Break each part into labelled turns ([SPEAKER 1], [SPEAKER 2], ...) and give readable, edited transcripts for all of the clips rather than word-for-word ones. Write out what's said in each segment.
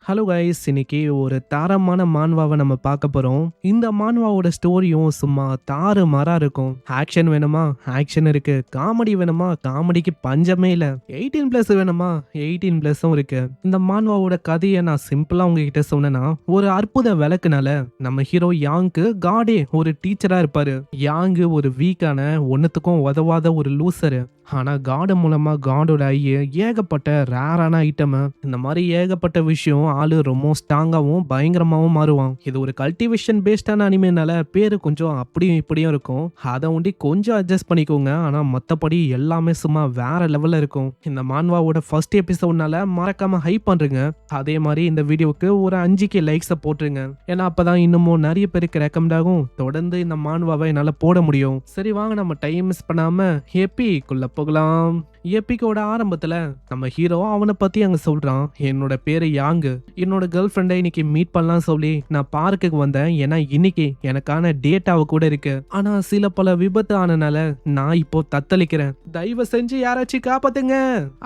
[SPEAKER 1] Hello guys, இன்னைக்கு ஒரு தரமான மான்வாவை நம்ம பார்க்க போறோம். இந்த மான்வாவோட ஸ்டோரியும் சும்மா தாறுமாறா இருக்கும். ஆக்ஷன் வேணுமா, ஆக்ஷன் இருக்கு. காமெடி வேணுமா, காமெடிக்கு பஞ்சமே இல்ல. 18+ வேணுமா, 18+ம் இருக்கு. இந்த மான்வாவோட கதையை நான் சிம்பிளா உங்ககிட்ட சொன்னேன்னா, ஒரு அற்புத விளக்குனால நம்ம ஹீரோ யாங்க்கு காடே ஒரு டீச்சரா இருப்பாரு. யாங்கு ஒரு வீக்கான ஒன்னுத்துக்கும் உதவாத ஒரு லூசரு. ஆனா காடு மூலமா காடோட ஐய ஏகப்பட்ட ரேரான ஐட்டம், இந்த மாதிரி ஏகப்பட்ட விஷயம் ஆளு ரொம்ப ஸ்ட்ராங்காவும் பயங்கரமாவும் மாறுவான். இது ஒரு கல்டிவேஷன் பேஸ்டான அனிமேனால பேரு கொஞ்சம் அப்படியும் இப்படியும் இருக்கும். அதை ஒண்டி கொஞ்சம் அட்ஜஸ்ட் பண்ணிக்கோங்க. ஆனா மத்தபடி எல்லாமே சும்மா வேற லெவல்ல இருக்கும். இந்த மான்வாவோட ஃபர்ஸ்ட் எபிசோட்னால மறக்காம ஹைப் பண்றீங்க. அதே மாதிரி இந்த வீடியோக்கு ஒரு 5K லைக்ஸை போட்டுருங்க. ஏன்னா அப்பதான் இன்னமும் நிறைய பேருக்கு ரெக்கமெண்ட் ஆகும். தொடர்ந்து இந்த மான்வாவை என்னால போட முடியும். சரி வாங்க, நம்ம டைம் மிஸ் பண்ணாம எப்பிக்குள்ள போகலாம். எப்பிக்கோட ஆரம்பத்துல நம்ம ஹீரோ அவனை பத்தி அங்க சொல்றான். என்னோட பேரு யாங்கு. என்னோட கேர்ள் ஃப்ரெண்டை இன்னைக்கு மீட் பண்ணலாம் சொல்லி நான் பார்க்குக்கு வந்தேன். ஏன்னா இன்னைக்கு எனக்கான டேட்டாவை கூட இருக்கு. ஆனா சில பல விபத்து ஆனனால நான் இப்போ தத்தளிக்கிறேன். தயவு செஞ்சு யாராச்சும் காப்பாத்துங்க.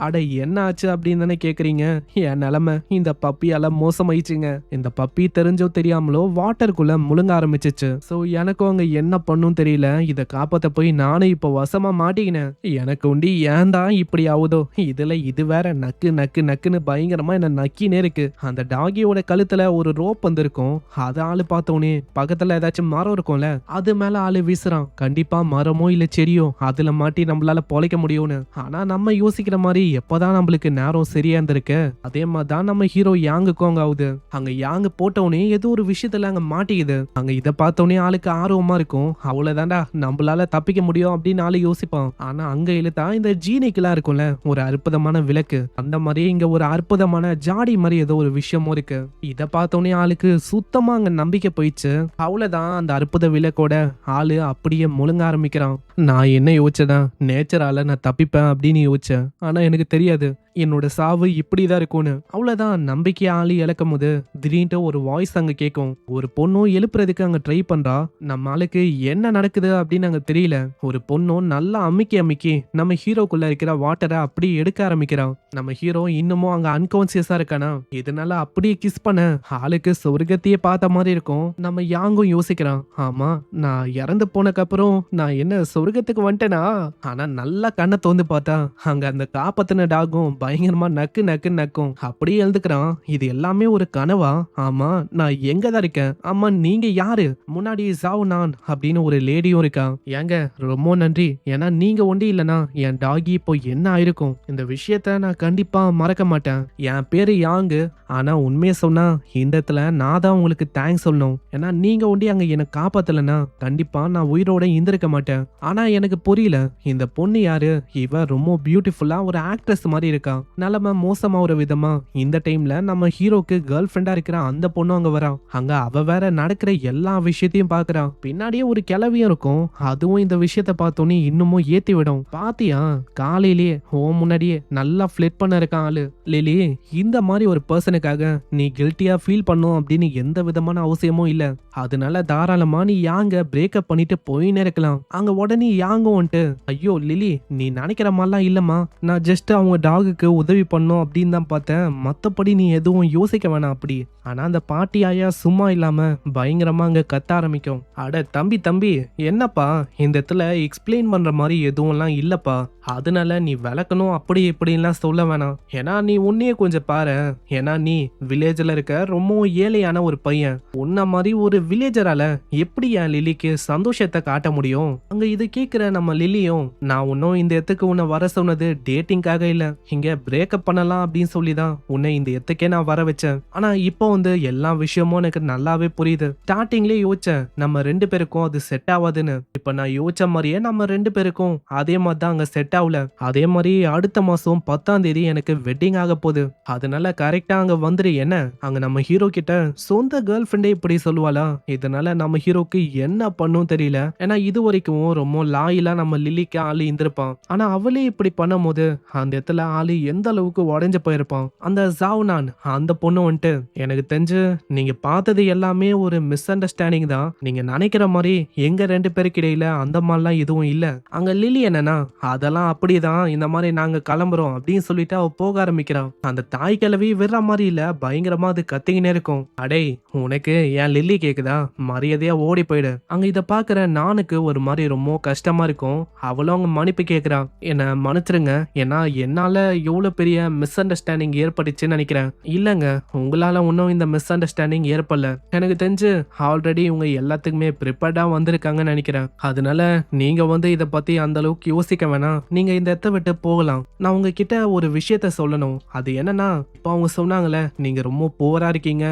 [SPEAKER 1] அட என்ன ஆச்சு அப்படின்னு தானே கேக்குறீங்க. என் நிலைமை இந்த பப்பியால மோசமாயிடுச்சுங்க. இந்த பப்பி தெரிஞ்சோ தெரியாமலோ வாட்டருக்குள்ள முழுங்க ஆரம்பிச்சிச்சு. சோ எனக்கும் அங்க என்ன பண்ணும் தெரியல. இதை காப்பாத்த போய் நானும் இப்போ வசமா மாட்டிக்கினேன். எனக்கு உண்டி ஏன்டா இப்படி ஆகுதோ. இதுல இது வேற நக்கு நக்கு நக்குன்னு பயங்கரமா என்ன நக்கினே இருக்கு. அந்த டாகியோட கழுத்துல ஒரு ரோப் வந்திருக்கும். அதை ஆளு பார்த்தோன்னே பக்கத்துல ஏதாச்சும் மரம் இருக்கும்ல, அது மேல ஆளு வீசுறான். கண்டிப்பா மரமோ இல்ல செடியோ அதுல மாட்டி நம்மளால பொழைக்க முடியும்னு. ஆனா நம்ம யோசிக்கிற மாதிரி எப்பதான் நம்மளுக்கு நேரம் சரியா இருந்திருக்கு. அதே மாதிரிதான் நம்ம ஹீரோ யாங்குக்கும் அங்க ஆகுது. அங்க யாங்கு போட்டவனே ஏதோ ஒரு விஷயத்துல அங்க மாட்டிக்குது. அங்க இதை பார்த்தோன்னே ஆளுக்கு ஆர்வமா இருக்கும். அவ்வளவுதான்டா நம்மளால தப்பிக்க முடியும் அப்படின்னு ஆளு யோசிப்பான். ஆனா அங்க இழுத்தா இந்த ஜீனிக்கெல்லாம் இருக்கும்ல ஒரு அற்புதமான விளக்கு, அந்த மாதிரி இங்க ஒரு அற்புதமான ஜாடி மாதிரி ஏதோ ஒரு விஷயமும் இருக்கு. இத பார்த்தோன்னே ஆளுக்கு சுத்தமா அங்க நம்பிக்கை போயிடுச்சு. அவ்வளவுதான், அந்த அற்புத விளக்கோட ஆளு அப்படியே முழுங்க ஆரம்பிக்கிறான். நான் என்ன யோசிச்சேன்னா, நேச்சரால நான் தப்பிப்பேன் அப்படின்னு யோசிச்சேன். ஆனா எனக்கு தெரியாது என்னோட சாவு இப்படிதான் இருக்கும்னு. அவ்வளவுதான், நம்பிக்கைய ஆளு இழக்கும் போது திடீர்னு ஒரு வாய்ஸ் அங்க கேட்கும். ஒரு பொண்ணும் எழுப்புறதுக்கு அங்க ட்ரை பண்றா. நம்ம ஆளுக்கு என்ன நடக்குது அப்படின்னு அங்க தெரியல. ஒரு பொண்ணும் நல்லா அமுக்கி அமுக்கி நம்ம ஹீரோக்குள்ள இருக்கிற வாட்டரை அப்படியே எடுக்க ஆரம்பிக்கிறான். நம்ம ஹீரோ இன்னமும் அங்க அன்கான்சியஸா இருக்கானா. இதனால அப்படியே கிஸ் பண்ண ஆளுக்கு சொர்க்கத்தையே பார்த்த மாதிரி இருக்கும். நம்ம யாங்கும் யோசிக்கிறான், ஆமா நான் இறந்து போனக்கு அப்புறம் நான் என்ன சொர்க்கத்துக்கு வந்துட்டேனா. ஆனா நல்லா கண்ணை தோந்து பார்த்தா அங்க அந்த காப்பாத்தின டாகும் பயங்கரமா நக்கு நக்கு நக்கும். அப்படியே எழுந்துக்கிறான். இது எல்லாமே ஒரு கனவா? ஆமா நான் எங்க தான் இருக்கேன்? ஆமா நீங்க யாரு? முன்னாடி சாவு நான் அப்படின்னு ஒரு லேடியும் இருக்கா. ஏங்க ரொம்ப நன்றி. ஏன்னா நீங்க ஒண்டி இல்லனா என் டாகி இப்போ என்ன ஆயிருக்கும். இந்த விஷயத்த நான் கண்டிப்பா மறக்க மாட்டேன். என் பேரு யாங்கு. ஆனா உண்மையை சொன்னா இந்த இடத்துல நான் தான் உங்களுக்கு தேங்க்ஸ் சொல்லணும். ஏன்னா நீங்க ஒண்டி அங்க என்ன காப்பாத்தலனா கண்டிப்பா நான் உயிரோட இருந்திருக்க மாட்டேன். ஆனா எனக்கு புரியல, இந்த பொண்ணு யாரு? இவ ரொம்ப பியூட்டிஃபுல்லா ஒரு ஆக்ட்ரஸ் மாதிரி இருக்கா. நிலைமை மோசமா ஒரு விதமா இந்த டைம்ல நம்ம ஹீரோக்கு கேர்ள் ஃப்ரெண்டா இருக்கிற அந்த பொண்ணு அங்க வரா. அங்க அவ வேற நடக்கிற எல்லா விஷயத்தையும் பாக்குறா. பின்னாடியே ஒரு கிளவியும் இருக்கும். அதுவும் இந்த விஷயத்த பார்த்தோன்னே இன்னமும் ஏத்தி விடும். பாத்தியா, காலையிலேயே ஓ முன்னாடியே நல்லா ஃபிளிட் பண்ண இருக்கான் ஆளு. லிலி, இந்த மாதிரி ஒரு பர்சனுக்காக நீ கில்ட்டியா ஃபீல் பண்ணும் அப்படின்னு எந்த விதமான அவசியமும் இல்ல. அதனால தாராளமா நீ யாங்க பிரேக்கப் பண்ணிட்டு போயினே இருக்கலாம். அங்க உடனே யாங்கும் வந்துட்டு, ஐயோ லிலி நீ நினைக்கிற மாதிரிலாம் இல்லம்மா, நான் ஜஸ்ட் அவங்க டாகுக்கு உதவி பண்ணும் அப்படின்னு தான் பார்த்தேன். மத்தபடி நீ எதுவும் யோசிக்க வேணாம் அப்படி. ஆனா அந்த பாட்டி ஆயா சும்மா இல்லாம பயங்கரமா அங்க கத்த ஆரம்பிக்கும். அட தம்பி தம்பி, என்னப்பா இந்த இடத்துல எக்ஸ்பிளைன் பண்ற மாதிரி எதுவும்லாம் இல்லப்பா. அதனால நீ விளக்கணும் அப்படி இப்படின்லாம் சொல்ல வேணாம். ஏன்னா நீ உன்னையே கொஞ்சம் பாரு. ஏன்னா நீ வில்லேஜ்ல இருக்க ரொம்ப ஏழையான ஒரு பையன். உன்ன மாதிரி ஒரு வில்லேஜரால எப்படி என் லிலிக்கு சந்தோஷத்தை காட்ட முடியும்? அங்க இது கேக்குற நம்ம லிலியும், நான் இன்னும் இந்த இடத்துக்கு உன்னை வர சொன்னது டேட்டிங்காக இல்ல, இங்க பிரேக்கப் பண்ணலாம் அப்படின்னு சொல்லிதான் உன்னை இந்த இடத்துக்கே நான் வர வச்சேன். ஆனா இப்போ வந்து எல்லா விஷயமும் எனக்கு நல்லாவே புரியுது. ஸ்டார்டிங்லயே யோசிச்சேன் நம்ம ரெண்டு பேருக்கும் அது செட் ஆகாதுன்னு. இப்ப நான் யோசிச்ச மாதிரியே நம்ம ரெண்டு பேருக்கும் அதே மாதிரி தான் அங்க செட் ஆகல. அதே மாதிரி அடுத்த மாசம் 10ஆம் தேதி எனக்கு வெட்டிங் ஆக போகுது. அதனால கரெக்டா அங்க வந்துரு. என்ன அங்க நம்ம ஹீரோ கிட்ட சொந்த கேர்ள் ஃப்ரெண்டே இப்படி சொல்லுவாளா? இதனால நம்ம ஹீரோக்கு என்ன பண்ணும் தெரியல. ஏன்னா இது வரைக்கும் ரொம்ப லாயிலா நம்ம லிலிக்கு ஆளு இருந்திருப்பான். ஆனா அவளே இப்படி பண்ணும் போது அந்த இடத்துல ஆளு எந்த அளவுக்கு உடைஞ்சு போயிருப்பான். அந்த ஜாவ்னான் அந்த பொண்ணு வந்துட்டு, எனக்கு தெரிஞ்சு நீங்க பார்த்தது எல்லாமே ஒரு மிஸ் அண்டர்ஸ்டாண்டிங் தான். நீங்க நினைக்கிற மாதிரி எங்க ரெண்டு பேருக்கு இடையில அந்த மாதிரிலாம் எதுவும் இல்ல. அங்க லிலி என்னன்னா அதெல்லாம் அப்படிதான் தான் இந்த மாதிரி நாங்க கிளம்புறோம் அப்படின்னு சொல்லிட்டு அவ போக ஆரம்பிக்கிறான். அந்த தாய் கிழவி விடுற மாதிரி இல்ல, பயங்கரமா அது கத்திக்கினே இருக்கும். அடே உனக்கு என் லில்லி கேக்குதா, மரியாதையா ஓடி போயிடு. அங்க இத பாக்குற நானுக்கு ஒரு மாதிரி ரொம்ப கஷ்டமா இருக்கும். அவளும் அவங்க மன்னிப்பு கேக்குறா, என்ன மன்னிச்சிருங்க, ஏன்னா என்னால எவ்வளவு பெரிய மிஸ் அண்டர்ஸ்டாண்டிங் ஏற்பட்டுச்சுன்னு நினைக்கிறேன். இல்லங்க, உங்களால ஒன்னும் இந்த மிஸ் அண்டர்ஸ்டாண்டிங் ஏற்படல. எனக்கு தெரிஞ்சு ஆல்ரெடி இவங்க எல்லாத்துக்குமே ப்ரிப்பேர்டா வந்திருக்காங்கன்னு நினைக்கிறேன். அதனால நீங்க இத பத்தி அந்த அளவுக்கு யோசிக்க வேணாம், நீங்க இந்த இடத்த விட்டு போகலாம். நான் உங்ககிட்ட ஒரு விஷயத்த சொல்லணும். அது என்னன்னா, இப்போ அவங்க சொன்னாங்கல்ல நீங்க ரொம்ப புவரா இருக்கீங்க,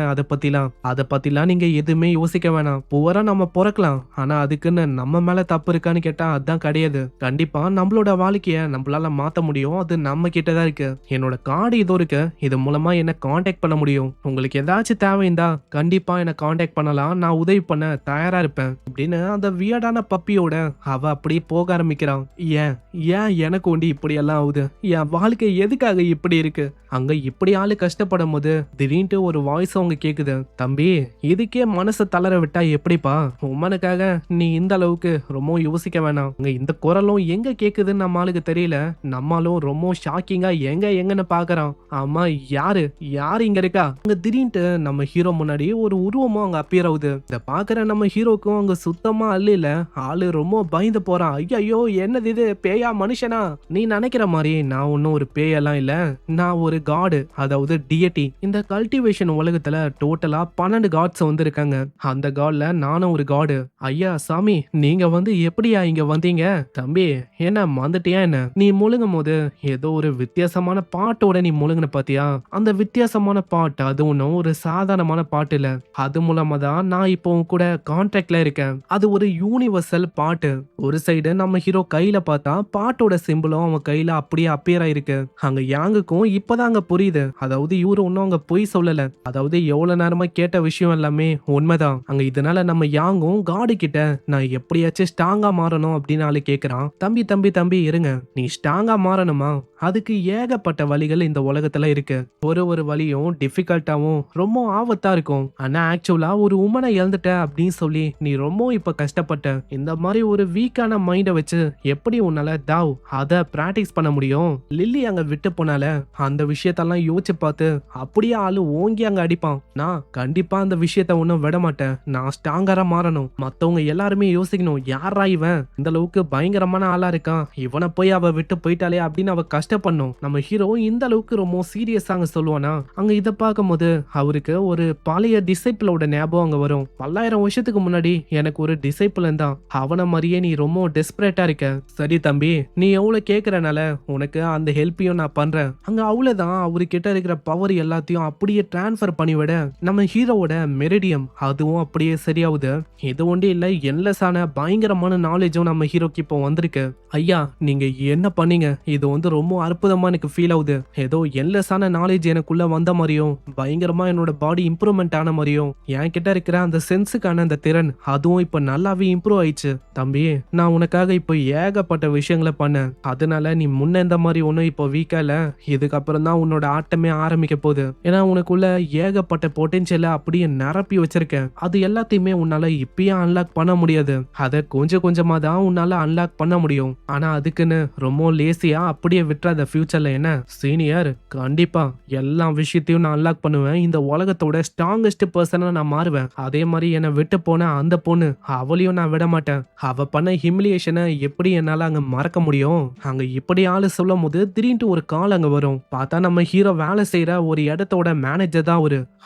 [SPEAKER 1] அதை பத்திலாம் நீங்க எதுவுமே யோசிக்க வேணாம். புவரா நம்ம பிறக்கலாம், ஆனா அதுக்குன்னு நம்ம மேல தப்பு இருக்கான்னு கேட்டா அதான் கிடையாது. கண்டிப்பா நம்மளோட வாழ்க்கைய நம்மளால மாத்த முடியும், அது நம்ம கிட்டதான் இருக்கு. என்னோட கார்டு இதோ இருக்கு, இது மூலமா என்ன காண்டாக்ட் பண்ண முடியும். உங்களுக்கு ஏதாச்சும் தேவைந்தா கண்டிப்பா என்ன காண்டாக்ட் பண்ணலாம், நான் உதவி பண்ண தயாரா இருப்பேன் அப்படின்னு அந்த வியர்டான பப்பியோட அவ அப்படியே போக ஆரம்பிக்கிறான். ஏன் ஏன் எனக்கு ஒண்டி இப்படி எல்லாம் ஆகுது, என் வாழ்க்கை எதுக்காக இப்படி இருக்கு. அங்க இப்படி ஆளு கஷ்டப்படும் போது திடீர்னு ஒரு வாய்ஸ் அவங்க கேக்குது, தம்பி இதுக்கே மனசை தளர விட்டா எப்படிப்பா, உமனுக்காக நீ இந்த அளவுக்கு ரொம்ப யோசிக்க வேணாம். அங்க இந்த குரலும் எங்க கேக்குதுன்னு நம்ம ஆளுக்கு தெரியல. நம்மளும் ரொம்ப ஷாக்கிங்கா எங்கன்னு பாக்குறான். ஆமா, யாரு யாரு இங்க இருக்கா. அங்க திடீர்னு நம்ம ஹீரோ முன்னாடி ஒரு உருவமும் அங்க அப்பியர் ஆகுது. இத பாக்குற நம்ம ஹீரோக்கும் அங்க சுத்தமா அல்ல, ஆளு ரொம்ப பயந்து போறான். ஐயோ என்னது இது, பேயா மனுஷனா? நீ நினைக்கிற மாதிரி நான் ஒன்னும் ஒரு பேயெல்லாம் இல்ல, நான் ஒரு காடு, அதாவது டியட்டி. இந்த கல்டிவேஷன் உலகத்துல டோட்டலா 12 காட்ஸ் இருக்காங்க. அந்த காட்ல நானும் ஒரு காடு. ஐயா சாமி, நீங்க எப்படியா இங்க வந்தீங்க? தம்பி என்ன மறந்துட்டியா என்ன? நீ முழுங்கும் போது ஏதோ ஒரு வித்தியாசமான பாட்டோட நீ முழுங்கின பாத்தியா? அந்த வித்தியாசமான பாட்டு அது ஒன்னும் ஒரு சாதாரணமான பாட்டு இல்ல. அது மூலமா தான் நான் இப்போ கூட கான்டாக்ட்ல இருக்கேன். அது ஒரு யூனிவர்சல் பாட்டு. ஒரு சைடு நம்ம ஹீரோ கையில பார்த்தா பாட்டோட சிம்பிளும் அவன் கையில அப்படியே அப்பியர் ஆயிருக்கு. அங்க யாங்குக்கும் இப்பதான் அங்க புரியுது, அதாவது இவரு ஒன்னும் அங்க பொய் சொல்லல, அதாவது எவ்வளவு நேரமா கேட்ட விஷயம் எல்லாமே உண்மைதான். அங்க இதனால நம்ம யாங்கும் காடு கிட்ட நான் எப்படியாச்சும் ஸ்ட்ராங்கா மாறணும் அப்படின்னு ஆளு கேக்குறான். தம்பி தம்பி தம்பி இருங்க, நீ ஸ்ட்ராங்கா மாறணுமா, அதுக்கு ஏகப்பட்ட வழிகள் இந்த உலகத்துல இருக்கு. ஒரு வழியும் டிஃபிகல்ட்டாவும் ரொம்ப ஆபத்தா இருக்கும். ஆனா ஆக்சுவலா ஒரு உமனை இழந்துட்ட அப்படின்னு சொல்லி நீ ரொம்ப இப்ப கஷ்டப்பட்ட. இந்த மாதிரி ஒரு வீக்கான மைண்ட வச்சு எப்படி உன்னால தாவ் அத பிராக்டிஸ் பண்ண முடியும்? லில்லி அங்க விட்டு போனால அந்த விஷயத்தெல்லாம் யோசிச்சு பார்த்து அப்படியே ஆளு ஓங்கி அங்க அடிப்பான். நான் கண்டிப்பா அந்த விஷயத்த ஒன்னும் விட மாட்டேன், நான் ஸ்ட்ராங்கரா மாறணும். மத்தவங்க எல்லாருமே யோசிக்கணும், யாரா இவன் இந்த அளவுக்கு பயங்கரமான ஆளா இருக்கான், இவனை போய் அவ விட்டு போயிட்டாலே அப்படின்னு அவ கஷ்டப்படணும். நம்ம ஹீரோ இந்த அளவுக்கு ரொம்ப சீரியஸாங்க சொல்லுவானா? அங்க இத பார்க்கும் போது அவருக்கு ஒரு பழைய டிசைபிளோட ஞாபகம் அங்க வரும். 1000 வருஷத்துக்கு முன்னாடி எனக்கு ஒரு டிசைபிள் தான், அவனை மாதிரியே நீ ரொம்ப டெஸ்பரேட்டா இருக்க. சரி தம்பி, நீ எவ்வளவு கேக்குறனால உனக்கு அந்த ஹெல்ப்பையும் நான் பண்றேன். அங்க அவ்வளவுதான், அவரு கிட்ட இருக்கிற பவர் எல்லாத்தையும் அப்படியே டிரான்ஸ்பர் பண்ணிவிட நம்ம ஹீரோவோட மெரிடியம் அதுவும் அப்படியே சரியாகுது. இது ஒன்றே இல்ல, என்லெஸ்ஸான பயங்கரமான நாலேஜும் நம்ம ஹீரோக்கு இப்போ வந்திருக்கு. ஐயா நீங்க என்ன பண்ணீங்க, இது ரொம்ப அற்புதமா எனக்கு ஃபீல் ஆகுது. ஏதோ என்லெஸ்ஸான நாலேஜ் எனக்குள்ள வந்த மாதிரியும் பயங்கரமா என்னோட பாடி இம்ப்ரூவ்மெண்ட் ஆன மாதிரியும் என் கிட்ட இருக்கிற அந்த சென்ஸுக்கான அந்த திறன் அதுவும் இப்ப நல்லாவே இம்ப்ரூவ் ஆயிடுச்சு. தம்பி நான் உனக்காக இப்போ ஏகப்பட்ட விஷயங்களை பண்ணேன், அதனால நீ முன்ன இந்த மாதிரி ஒன்னும் இப்போ வீக்கா இல்ல. இதுக்கப்புறம் தான் உன்னோட ஆட்டமே ஆரம்பிக்க போகுது. ஏன்னா உனக்குள்ள ஏகப்பட்ட பொட்டென்ஷியலை அப்படியே நிரப்பி வச்சிருக்கேன். அது எல்லாத்தையுமே உன்னால இப்பயே அன்லாக் பண்ண முடியாது, அதை கொஞ்சம் கொஞ்சமா தான் உன்னால அன்லாக் பண்ண முடியும். ஆனா அதுக்குன்னு ரொம்ப லேசியா அப்படியே விட்டுறாத. ஃபியூச்சர்ல என்ன சீனியர், கண்டிப்பா எல்லா விஷயத்தையும் நான் அன்லாக் பண்ணுவேன். இந்த உலகத்தோட ஸ்ட்ராங்கஸ்ட் பர்சனா நான் மாறுவேன். அதே மாதிரி என்னை விட்டு போன அந்த பொண்ணு அவளையும் நான் விட மாட்டேன். அவ பண்ண ஹிமிலியேஷனை எப்படி என்னால அங்க மறக்க முடியும்? அங்க இப்படி ஆளு சொல்லும் போது திடீர்னு ஒரு கால் அங்க வரும். பார்த்தா நம்ம ஹீரோ வேலை செய்யற ஒரு இடத்தோட மேனேஜர் தான்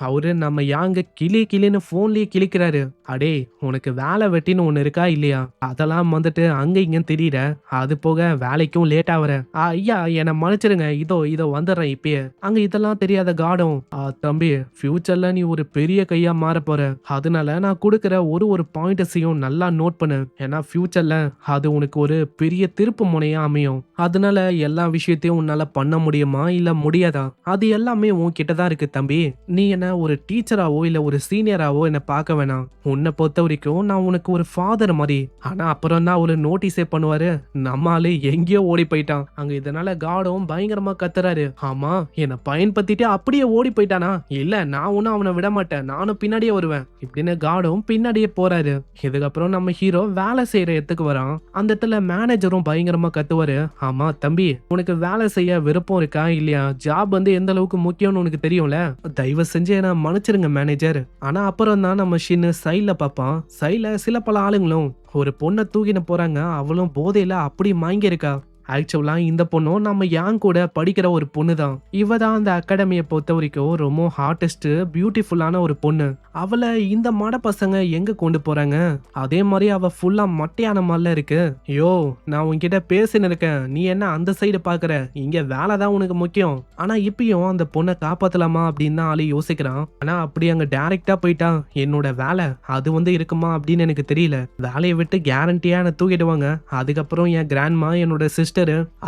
[SPEAKER 1] அவரு நம்ம யாங்க கிளின்னு போன்லயே கிளிக்கிறாரு. அடே உனக்கு வேலை வெட்டின்னு ஒண்ணு இருக்கா இல்லையா, அதெல்லாம் அங்க இங்க தெரியற, அது போக வேலைக்கும் லேட் ஆகுற. ஐயா என்ன மன்னிச்சிருங்க, இதோ வந்துடுறேன் இப்பயே. அங்க இதெல்லாம் தெரியாத காடும், தம்பி ஃபியூச்சர்ல நீ ஒரு பெரிய கையா மாற போற, அதனால நான் கொடுக்கிற ஒரு பாயிண்ட்ஸையும் நல்லா நோட் பண்ணு. ஏன்னா ஃபியூச்சர்ல அது உனக்கு ஒரு பெரிய திருப்பு முனையா அமையும். அதனால எல்லா விஷயத்தையும் உன்னால பண்ண முடியுமா இல்ல முடியாதா, அது எல்லாமே உன்கிட்ட தான் இருக்கு தம்பி. நீ என்ன ஒரு டீச்சராவோ இல்ல ஒரு சீனியராவோ என்ன பார்க்க வேணாம். உன்னை பொறுத்த வரைக்கும் நான் உனக்கு ஒரு ஃபாதர் மாதிரி. ஆனா அப்புறம் தான் ஒரு நோட்டீஸே பண்ணுவாரு, நம்ம ஆளு எங்கேயோ ஓடி போயிட்டான். அங்க இதனால காடும் பயங்கரமா கத்துறாரு. ஆமா, என்ன பயன்படுத்திட்டு அப்படியே ஓடி போயிட்டானா? இல்ல, நான் ஒன்னும் அவனை விட மாட்டேன், நானும் பின்னாடியே வருவேன் இப்படின்னு காடும் பின்னாடியே போறாரு. இதுக்கப்புறம் நம்ம ஹீரோ வேலை செய்யற இடத்துக்கு வரான். அந்த இடத்துல மேனேஜரும் பயங்கரமா கத்துவாரு. ஆமா தம்பி, உனக்கு வேலை செய்ய விருப்பம் இருக்கா இல்லையா? ஜாப் எந்த அளவுக்கு முக்கியம்னு உனக்கு தெரியும்ல, தயவு செஞ்சு என்ன மன்னிச்சிருங்க மேனேஜர். ஆனா அப்புறம் தான் நம்ம ஷின்னு சைட்ல பாப்பான். சைட்ல சில பல ஆளுங்களும் ஒரு பொண்ணை தூக்கின்னு போறாங்க. அவளும் போதையில அப்படி மயங்கி இருக்கா. ஆக்சுவலா இந்த பொண்ணும் நம்ம யாங் கூட படிக்கிற ஒரு பொண்ணு தான். இவ தான் அந்த அகாடமியை பொறுத்த வரைக்கும் ரொம்ப ஹார்டஸ்ட் பியூட்டிஃபுல்லான ஒரு பொண்ணு. அவளை இந்த மட பசங்க எங்க கொண்டு போறாங்க? அதே மாதிரி அவ ஃபுல்லா மட்டையான மாதிரில இருக்கு. யோ, நான் உன்கிட்ட பேசின்னு இருக்கேன், நீ என்ன அந்த சைடு பாக்குற? இங்க வேலை தான் உனக்கு முக்கியம். ஆனா இப்பயும் அந்த பொண்ணை காப்பாத்தலாமா அப்படின்னு தான் ஆளு யோசிக்கிறான். ஆனா அப்படி அங்க டைரக்டா போயிட்டா என்னோட வேலை அது இருக்குமா அப்படின்னு எனக்கு தெரியல. வேலையை விட்டு கேரண்டியா என்ன தூக்கிடுவாங்க. அதுக்கப்புறம் என் கிராண்ட்மா, என்னோட சிஸ்டர்,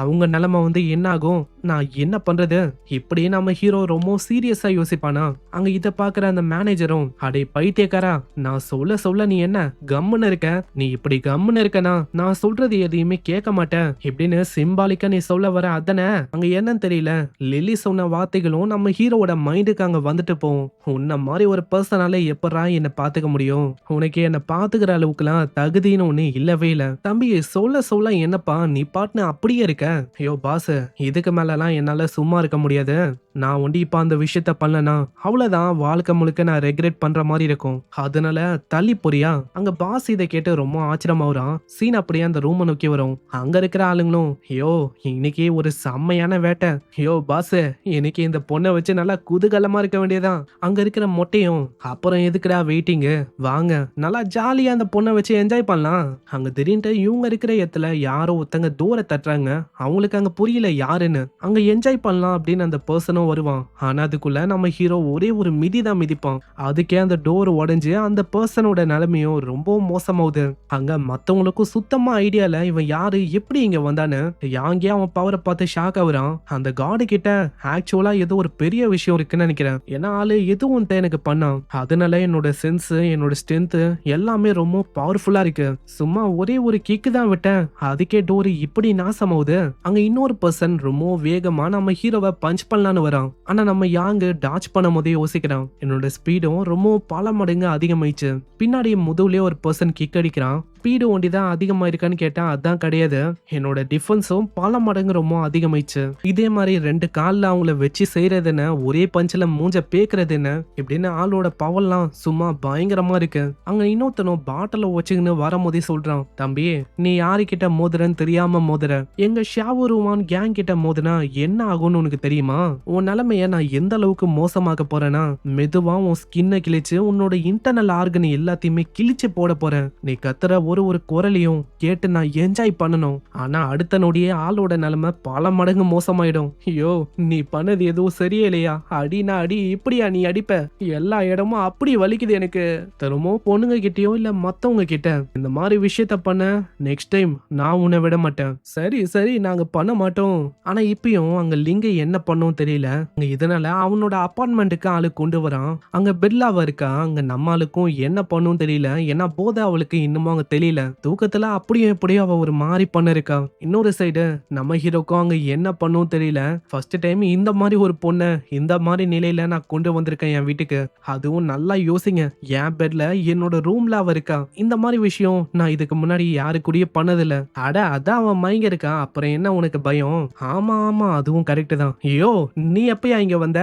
[SPEAKER 1] அவங்க நிலைமை என்ன ஆகும்? நான் என்ன பண்றது? இப்படி நம்ம ஹீரோ ரொம்ப சீரியஸா யோசிப்பானா? அங்க இத பாக்குற அந்த மேனேஜரும், அடே பைத்தியக்காரா, நான் சொல்ல நீ என்ன கம்முன்னு இருக்க? நீ இப்படி கம்முன்னு இருக்கனா நான் சொல்றது எதையுமே கேட்க மாட்டேன் இப்படின்னு சிம்பாலிக்கா நீ சொல்ல வர அதானே? அங்க என்னன்னு தெரியல, லில்லி சொன்ன வார்த்தைகளும் நம்ம ஹீரோவோட மைண்டுக்கு அங்க வந்துட்டு போகும். உன்ன மாதிரி ஒரு பர்சனால எப்படா என்ன பாத்துக்க முடியும்? உனக்கு என்ன பாத்துக்கிற அளவுக்குலாம் தகுதின்னு ஒண்ணு இல்லவே இல்ல. தம்பி, சொல்ல என்னப்பா நீ பாட்டுன்னு அப்படியே இருக்க? ஐயோ பாஸ், இதுக்கு மேலலாம் என்னால சும்மா இருக்க முடியாது. நான் இப்ப அந்த விஷயத்த பண்ணலனா அவ்வளவுதான், வாழ்க்கை முழுக்க நான் ரெக்ரெட் பண்ற மாதிரி இருக்கும். அதனால தள்ளி போறியா? அங்க பாஸ் இதை கேட்டு ரொம்ப ஆச்சரியமாவறான். சீன் அப்படியே அந்த ரூமை நோக்கி வரும். அங்க இருக்கிற ஆளுங்களும், ஐயோ இன்னைக்கு ஒரு செம்மையான வேட்டை. ஐயோ பாஸ், இன்னைக்கு இந்த பொண்ணை வச்சு நல்லா குதூகலமா இருக்க வேண்டியதான். அங்க இருக்கிற மொட்டையும், அப்புறம் எதுக்குடா வெயிட்டிங், வாங்க நல்லா ஜாலியா அந்த பொண்ணை வச்சு என்ஜாய் பண்ணலாம். அங்க திடீர்னு இவங்க இருக்கிற இடத்துல யாரோ ஒருத்தங்க தூர தட்டுறாங்க. அவங்களுக்கு அங்க புரியல யாருன்னு. அங்க என்ஜாய் பண்ணலாம் அப்படின்னு அந்த பர்சனும் வருவான். ஆனா அதுக்குள்ள நம்ம ஹீரோ ஒரே ஒரு மிதி தான் மிதிப்பான். அதுக்கே அந்த டோர் உடைஞ்சு அந்த பர்சனோட நிலைமையும் ரொம்ப மோசமாகுது. அங்க மத்தவங்களுக்கும் சுத்தமா ஐடியா இல்ல இவன் யாரு, எப்படி இங்க வந்தான்னு. யாங்கே அவன் பவரை பார்த்து ஷாக் ஆகுறான். அந்த காடு கிட்ட ஆக்சுவலா ஏதோ ஒரு பெரிய விஷயம் இருக்குன்னு நினைக்கிறேன். ஏன்னா ஆளு எதுவும் எனக்கு பண்ணான். அதனால என்னோட சென்ஸ், என்னோட ஸ்ட்ரென்த் எல்லாமே ரொம்ப பவர்ஃபுல்லா இருக்கு. சும்மா ஒரே ஒரு கிக்கு தான் விட்டேன், அதுக்கே டோர் இப்படி நாசமாகுது. அங்க இன்னொரு பர்சன் ரொம்ப வேகமா நம்ம ஹீரோவை பஞ்ச் பண்ணலான்னு வரான். ஆனா நம்ம யாங்கு டாச் பண்ணும் போதே யோசிக்கிறான், என்னோட ஸ்பீடும் ரொம்ப பல மடங்கு அதிகமாயிடுச்சு. பின்னாடி முதுகுலயே ஒரு பர்சன் கிக் அடிக்கிறான். ஸ்பீடு ஒண்டி தான் அதிகமா இருக்கான்னு கேட்டா அதான் கிடையாது, என்னோட டிஃபென்ஸும் பல மடங்கு ரொம்ப அதிகமாயிடுச்சு. இதே மாதிரி 2 கால்ல அவங்கள வச்சு செய்யறது என்ன, ஒரே பஞ்சில மூஞ்ச பேக்குறது என்ன, இப்படின்னு ஆளோட பவர்லாம் சும்மா பயங்கரமா இருக்கு. அங்க இன்னொருத்தனும் பாட்டில வச்சுக்கின்னு வரும்போதே சொல்றான், தம்பி நீ யாருக்கிட்ட மோதுறன்னு தெரியாம மோதுற, எங்க ஷாவுருவான் கேங் கிட்ட மோதுனா என்ன ஆகும்னு உனக்கு தெரியுமா? உன் நிலைமைய நான் எந்த அளவுக்கு மோசமாக்க போறேன்னா, மெதுவா உன் ஸ்கின்னை கிழிச்சு உன்னோட இன்டர்னல் ஆர்கன் எல்லாத்தையுமே கிழிச்சு போட போறேன். நீ கத்துற ஒரு குரலையும் கேட்டு நான் என்ஜாய் பண்ணணும். ஆனா அடுத்த நொடியே ஆளோட நிலைமை பல மடங்கு மோசமாயிடும். ஐயோ நீ பண்ணது எதுவும் சரியே இல்லையா? அடினா அடி, இப்படியா நீ அடிப்ப? எல்லா இடமும் அப்படி வலிக்குது எனக்கு. திரும்ப பொண்ணுங்க கிட்டயோ இல்ல மத்தவங்க கிட்ட இந்த மாதிரி விஷயத்த பண்ண நெக்ஸ்ட் டைம் நான் உன்னை விட மாட்டேன். சரி சரி நாங்க பண்ண மாட்டோம். ஆனா இப்பயும் அங்க லிங்க என்ன பண்ணும் தெரியல. இதனால அவனோட அபார்ட்மெண்ட்டுக்கு ஆளு கொண்டு வரான். அங்க பெல்லாவ இருக்கா. அங்க நம்ம ஆளுக்கும் என்ன பண்ணும் தெரியல. ஏன்னா போதை அவளுக்கு இன்னமும் அங்க தெரியல. தூக்கத்துல அப்படியும் எப்படியும் அவ ஒரு மாதிரி பண்ணிருக்கா. இன்னொரு சைடு நம்ம ஹீரோக்கும் அங்க என்ன பண்ணும் தெரியல. ஃபர்ஸ்ட் டைம் இந்த மாதிரி ஒரு பொண்ணை இந்த மாதிரி நிலையில நான் கொண்டு வந்திருக்கேன் என் வீட்டுக்கு. அதுவும் நல்லா யோசிங்க, என் பெட்ல என்னோட ரூம்ல அவ இருக்கா. இந்த மாதிரி விஷயம் நான் இதுக்கு முன்னாடி யாரு கூடயே பண்ணதில்ல. அட அதான் அவன் மயங்க இருக்கா, அப்புறம் என்ன உனக்கு பயம்? ஆமா ஆமா அதுவும் கரெக்ட் தான். ஐயோ நீ எப்பயா இங்க வந்த?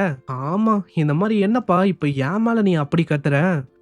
[SPEAKER 1] ஆமா இந்த மாதிரி என்னப்பா இப்ப என் மேல நீ அப்படி கத்துற?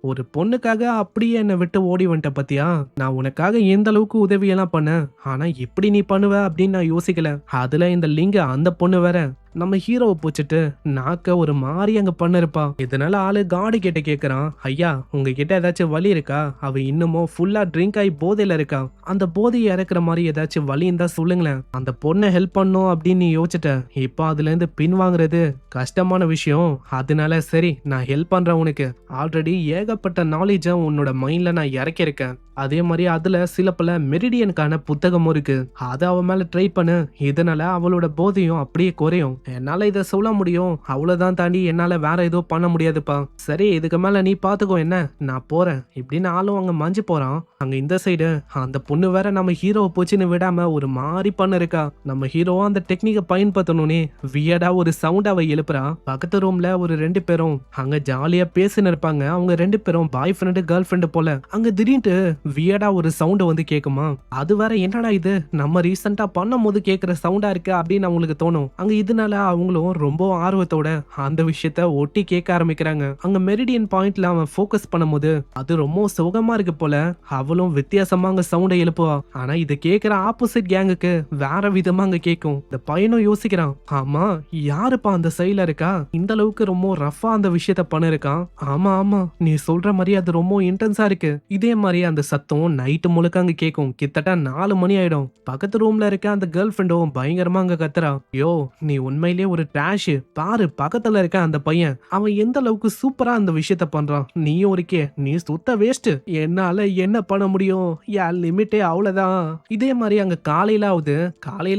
[SPEAKER 1] ஒரு பொண்ணுக்காக அப்படியே என்னை விட்டு ஓடி வந்துட்ட பத்தியா? நான் உனக்காக எந்த அளவுக்கு உதவியெல்லாம் பண்ண, ஆனா எப்படி நீ பண்ணுவ அப்படின்னு நான் யோசிக்கல. அதுல இந்த லிங்க அந்த பொண்ணு வேற நம்ம ஹீரோவை பூச்சிட்டு நாக்க ஒரு மாதிரி அங்க பண்ணிருப்பா. இதனால ஆளு காடி கிட்ட கேக்குறான், ஐயா உங்ககிட்ட ஏதாச்சும் வழி இருக்கா? அவ இன்னமும் ஃபுல்லா ட்ரிங்க் ஆகி போதையில இருக்கா. அந்த போதையை இறக்குற மாதிரி ஏதாச்சும் வழி இருந்தா சொல்லுங்களேன். அந்த பொண்ணை ஹெல்ப் பண்ணும் அப்படின்னு நீ யோசிச்சிட்ட. இப்போ அதுல இருந்து பின் வாங்குறது கஷ்டமான விஷயம். அதனால சரி நான் ஹெல்ப் பண்றேன் உனக்கு. ஆல்ரெடி ஏகப்பட்ட நாலேஜ உன்னோட மைண்ட்ல நான் இறக்கியிருக்கேன். அதே மாதிரி அதுல சில பல மெரிடியனுக்கான புத்தகமும் இருக்கு. அதை அவ மேல ட்ரை பண்ணு. இதனால அவளோட போதையும் அப்படியே குறையும். என்னால இத சொல்ல முடியும், அவ்வளவுதான் தாண்டி என்னால வேற எதுவும் பண்ண முடியாதுப்பா. சரி இதுக்கு மேல நீ பாத்துக்கோ என்ன, நான் போறேன் இப்படின்னு ஆளும் அங்க மஞ்சு போறான். அங்க இந்த சைடு அந்த பொண்ணு வேற நம்ம ஹீரோவை போச்சுன்னு விடாம ஒரு மாதிரி பண்ணிருக்கா. நம்ம ஹீரோவா அந்த டெக்னிக்கை பயன்படுத்தணும்னே வியடா ஒரு சவுண்ட் அவ எழுப்புறா. பக்கத்து ரூம்ல ஒரு 2 பேரும் அங்க ஜாலியா பேசின்னு இருப்பாங்க. அவங்க 2 பேரும் பாய் ஃப்ரெண்டு கேர்ள் ஃப்ரெண்டு போல. அங்க திடீர்னு வியடா ஒரு சவுண்ட் வந்து கேக்குமா. அது வேற என்னடா இது, நம்ம ரீசெண்டா பண்ணும் போது கேக்குற சவுண்டா இருக்கு அப்படின்னு அவங்களுக்கு தோணும். அங்க இதனால அவங்களும் ரொம்ப ஆர்வத்தோட அந்த விஷயத்த ஒட்டி கேட்க ஆரம்பிக்கிறாங்க. அங்க மெரிடியன் பாயிண்ட்ல அவன் ஃபோக்கஸ் பண்ணும்போது அது ரொம்ப சுகமா இருக்கு போல. அவளும் வித்தியாசமா அங்க சவுண்டை எழுப்புவா. ஆனா இது கேக்குற ஆப்போசிட் கேங்குக்கு வேற விதமா அங்க கேக்கும். இந்த பையனும் யோசிக்கிறான், ஆமா யாருப்பா அந்த சைடுல இருக்கா, இந்த அளவுக்கு ரொம்ப ரஃபா அந்த விஷயத்த பண்ணிருக்கான். ஆமா ஆமா நீ சொல்ற மாதிரி அது ரொம்ப இன்டென்ஸா இருக்கு. இதே மாதிரி அந்த சத்தம் நைட்டு முழுக்க அங்க கேக்கும். கிட்டத்தட்ட 4 மணி ஆயிடும். பக்கத்து ரூம்ல இருக்க அந்த கேர்ள் ஃப்ரெண்டும் பயங்கரமா அங்க கத்துறா, யோ நீ உண்மையிலேயே ஒரு ட்ராஷ், பாரு பக்கத்துல இருக்க அந்த பையன் அவன் எந்த அளவுக்கு சூப்பரா அந்த விஷயத்த பண்றான், நீயும் இருக்கே நீ சுத்த வேஸ்ட், என்னால என்ன பண்ண முடியும், என் லிமிட்டே அவ்வளவுதான். இதே மாதிரி அங்க காலையில